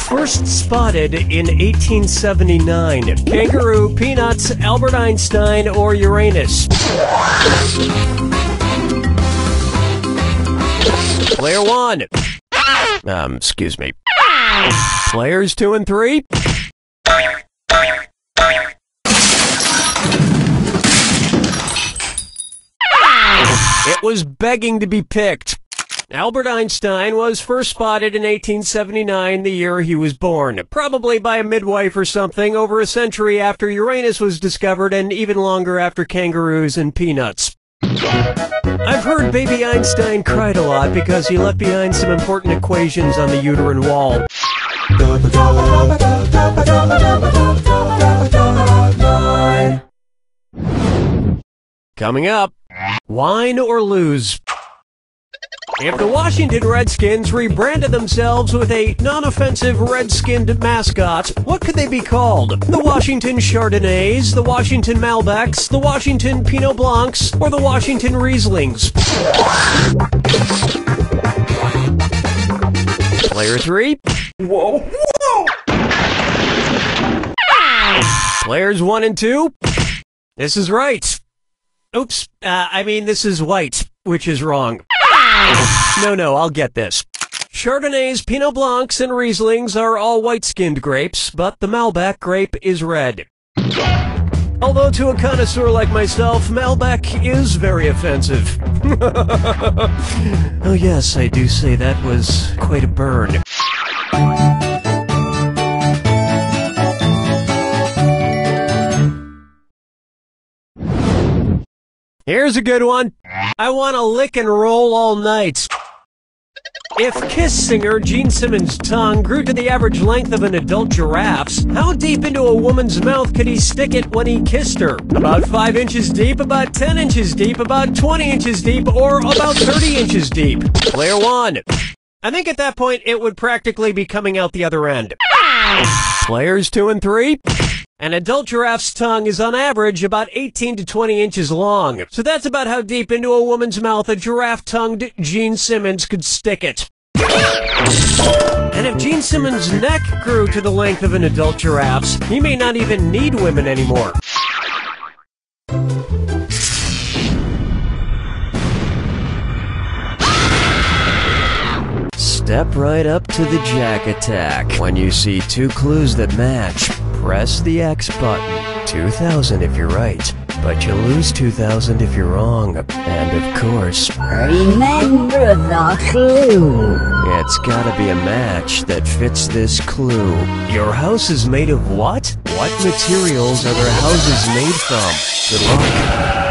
First spotted in 1879. Kangaroo, Peanuts, Albert Einstein, or Uranus? Player 1. Excuse me. Players 2 and 3. It was begging to be picked. Albert Einstein was first spotted in 1879, the year he was born. Probably by a midwife or something, over a century after Uranus was discovered and even longer after kangaroos and peanuts. I've heard baby Einstein cried a lot because he left behind some important equations on the uterine wall. Coming up, wine or lose? If the Washington Redskins rebranded themselves with a non-offensive red-skinned mascot, what could they be called? The Washington Chardonnays, the Washington Malbecs, the Washington Pinot Blancs, or the Washington Rieslings? Player 3. Whoa, whoa! Players 1 and 2. This is right. Oops, this is white, which is wrong. No, I'll get this. Chardonnays, Pinot Blancs, and Rieslings are all white-skinned grapes, but the Malbec grape is red. Although to a connoisseur like myself, Malbec is very offensive. Oh yes, I do say that was quite a burn. Here's a good one. I want to lick and roll all night. If Kiss singer Gene Simmons' tongue grew to the average length of an adult giraffe's, how deep into a woman's mouth could he stick it when he kissed her? About 5 inches deep, about 10 inches deep, about 20 inches deep, or about 30 inches deep? Player 1. I think at that point it would practically be coming out the other end. Players 2 and 3. An adult giraffe's tongue is on average about 18 to 20 inches long. So that's about how deep into a woman's mouth a giraffe-tongued Gene Simmons could stick it. And if Gene Simmons' neck grew to the length of an adult giraffe's, he may not even need women anymore. Step right up to the Jack Attack. When you see 2 clues that match, press the X button. 2,000 if you're right, but you lose 2,000 if you're wrong. And of course, remember the clue. It's gotta be a match that fits this clue. Your house is made of what? What materials are their houses made from? Good luck.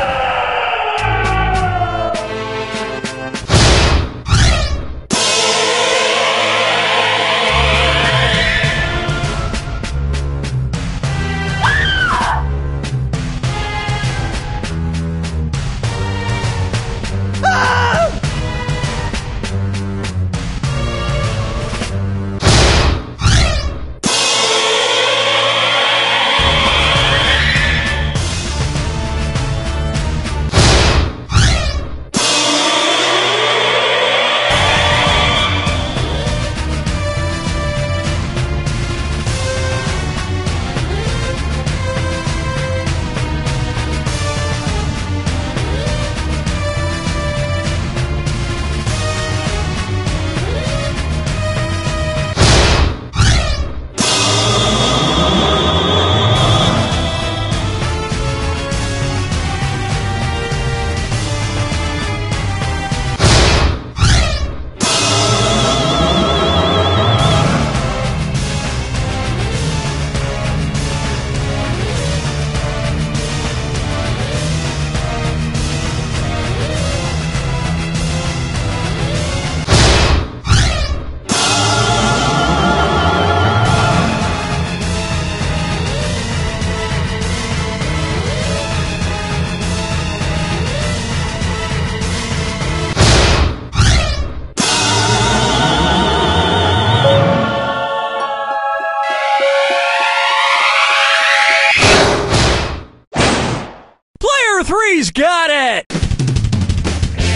got it!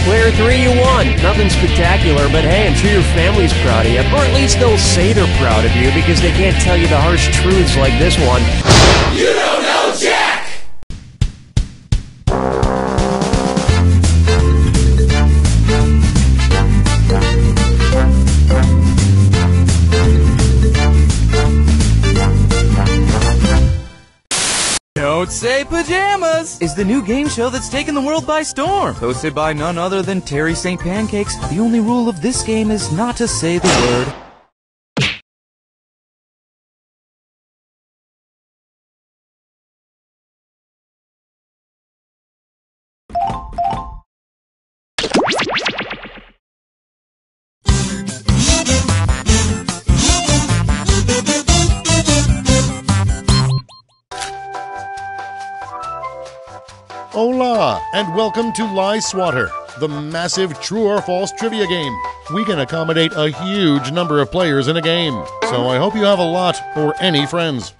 Player 3, you won. Nothing spectacular, but hey, I'm sure your family's proud of you. Or at least they'll say they're proud of you because they can't tell you the harsh truths like this one. You don't know Jack! Don't Say Pajamas is the new game show that's taken the world by storm. Hosted by none other than Terry St. Pancakes, the only rule of this game is not to say the word. Hola, and welcome to Lie Swatter, the massive true or false trivia game. We can accommodate a huge number of players in a game, so I hope you have a lot or any friends.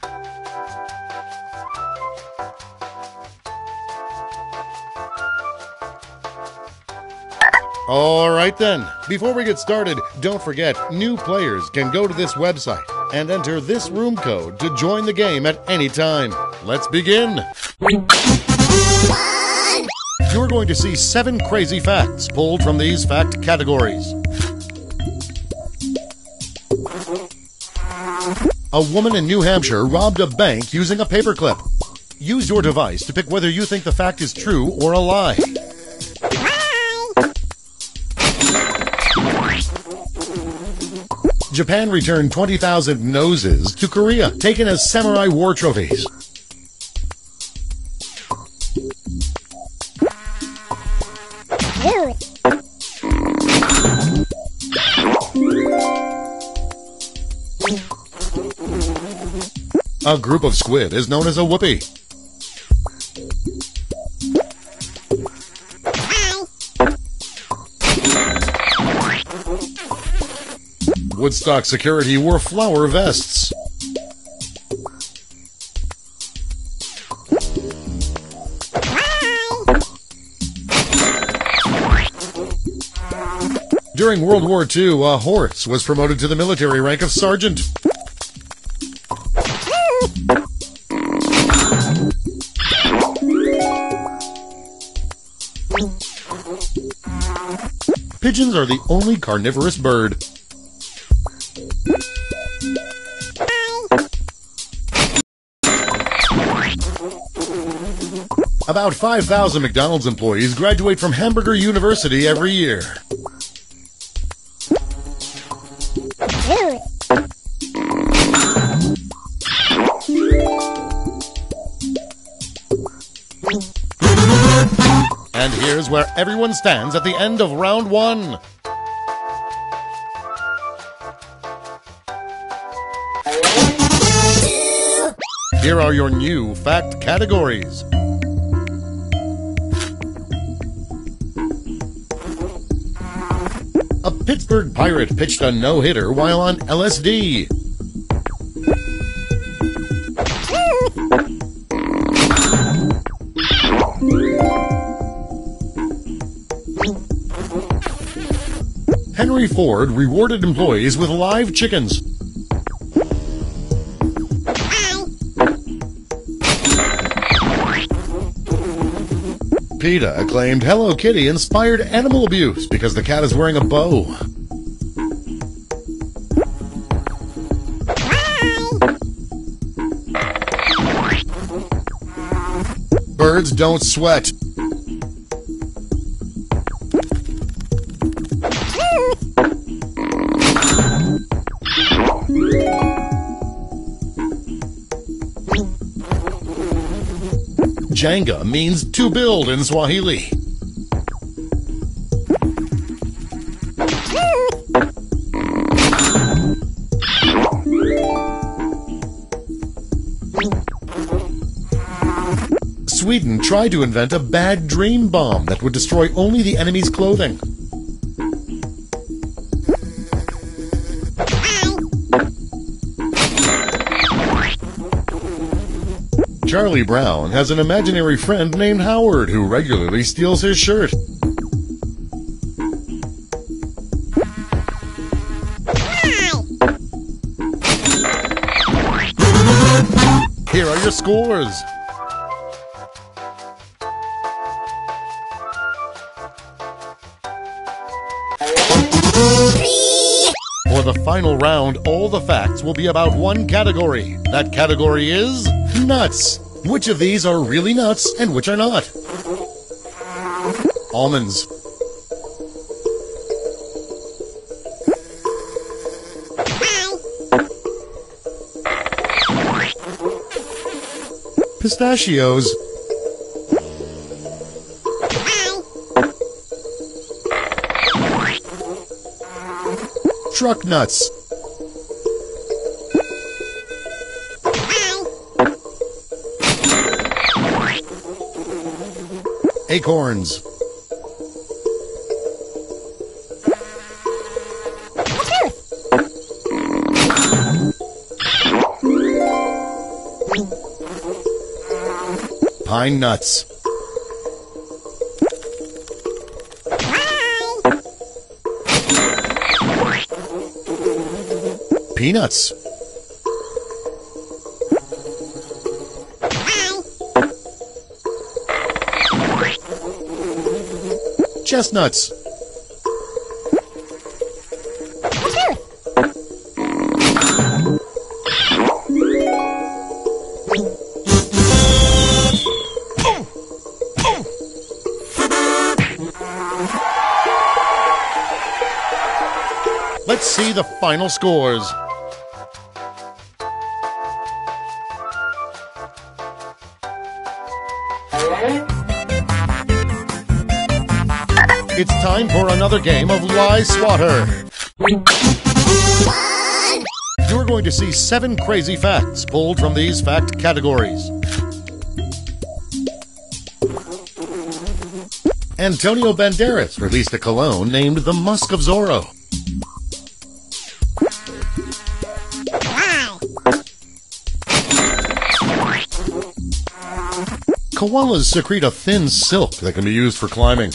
Alright then, before we get started, don't forget, new players can go to this website and enter this room code to join the game at any time. Let's begin! You're going to see 7 crazy facts pulled from these fact categories. A woman in New Hampshire robbed a bank using a paperclip. Use your device to pick whether you think the fact is true or a lie. Japan returned 20,000 noses to Korea, taken as samurai war trophies. A group of squid is known as a whoopee. Woodstock security wore flower vests. During World War II, a horse was promoted to the military rank of sergeant. Pigeons are the only carnivorous bird. About 5,000 McDonald's employees graduate from Hamburger University every year. And here's where everyone stands at the end of round 1. Here are your new fact categories. A Pittsburgh Pirate pitched a no-hitter while on LSD. Henry Ford rewarded employees with live chickens. PETA claimed Hello Kitty inspired animal abuse because the cat is wearing a bow. Birds don't sweat. Jenga means to build in Swahili. Sweden tried to invent a bad dream bomb that would destroy only the enemy's clothing. Charlie Brown has an imaginary friend named Howard who regularly steals his shirt. Here are your scores. For the final round, all the facts will be about one category. That category is nuts. Which of these are really nuts and which are not? Almonds. Pistachios. Truck nuts. Acorns. Pine nuts. Peanuts. Chestnuts. Let's see the final scores. It's time for another game of Lie Swatter. You're going to see 7 crazy facts pulled from these fact categories. Antonio Banderas released a cologne named the Musk of Zorro. Koalas secrete a thin silk that can be used for climbing.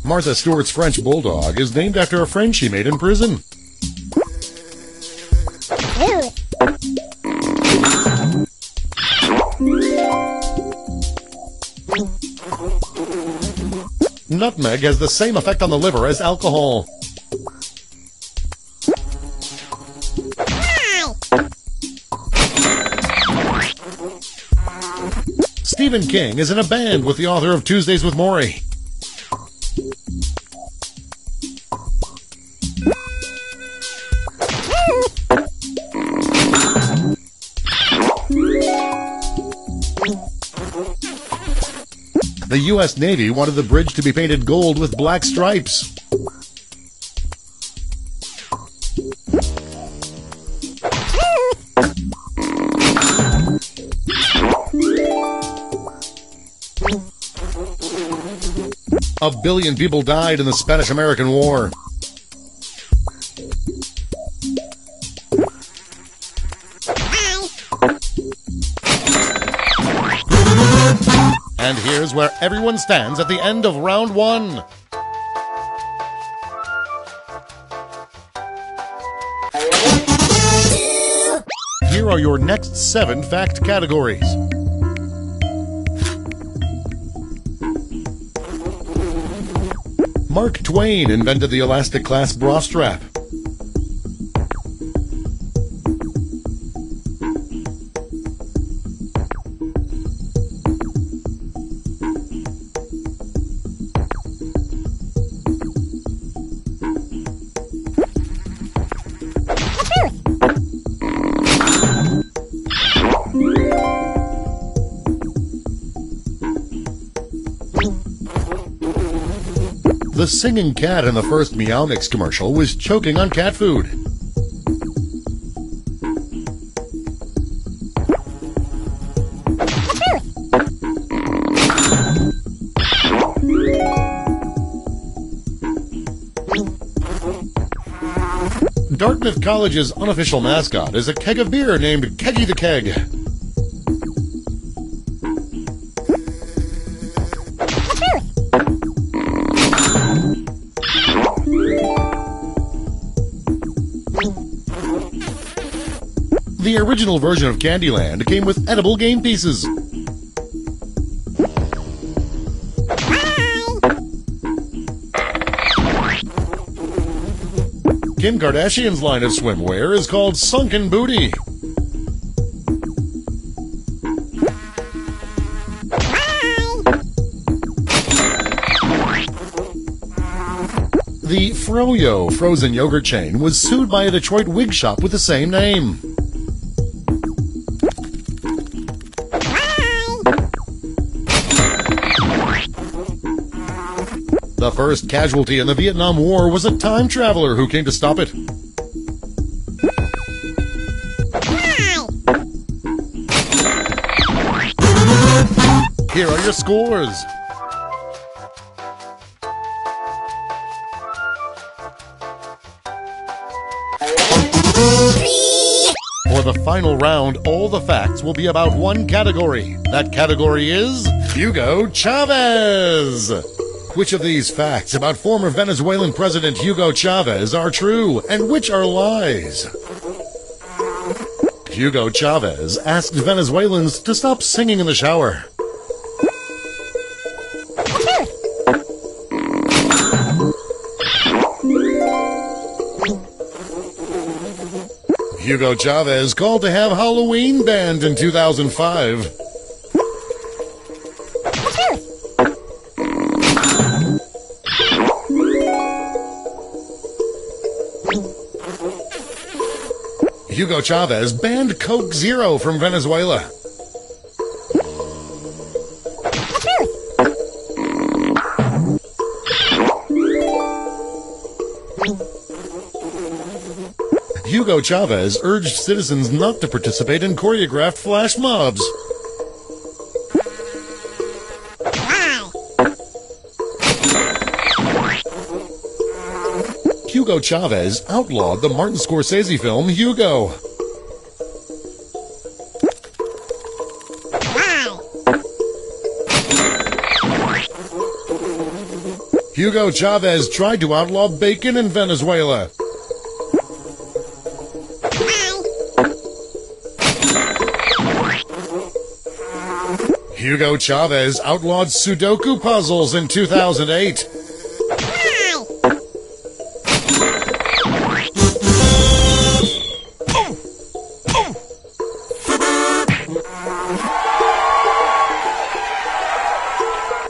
Martha Stewart's French Bulldog is named after a friend she made in prison. Nutmeg has the same effect on the liver as alcohol. Stephen King is in a band with the author of Tuesdays with Morrie. The U.S. Navy wanted the bridge to be painted gold with black stripes. A billion people died in the Spanish-American War. And here's where everyone stands at the end of round 1. Here are your next 7 fact categories. Mark Twain invented the elastic clasp bra strap. The singing cat in the first Meow Mix commercial was choking on cat food. Dartmouth College's unofficial mascot is a keg of beer named Keggy the Keg. The original version of Candyland came with edible game pieces. Kim Kardashian's line of swimwear is called Sunken Booty. The Froyo frozen yogurt chain was sued by a Detroit wig shop with the same name. The first casualty in the Vietnam War was a time traveler who came to stop it. Here are your scores. For the final round, all the facts will be about one category. That category is Hugo Chavez. Which of these facts about former Venezuelan President Hugo Chavez are true, and which are lies? Hugo Chavez asked Venezuelans to stop singing in the shower. Hugo Chavez called to have Halloween banned in 2005. Hugo Chavez banned Coke Zero from Venezuela. Hugo Chavez urged citizens not to participate in choreographed flash mobs. Hugo Chavez outlawed the Martin Scorsese film Hugo. Hugo Chavez tried to outlaw bacon in Venezuela. Hugo Chavez outlawed Sudoku puzzles in 2008.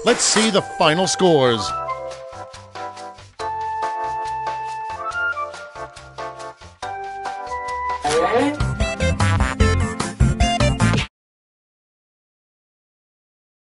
Let's see the final scores.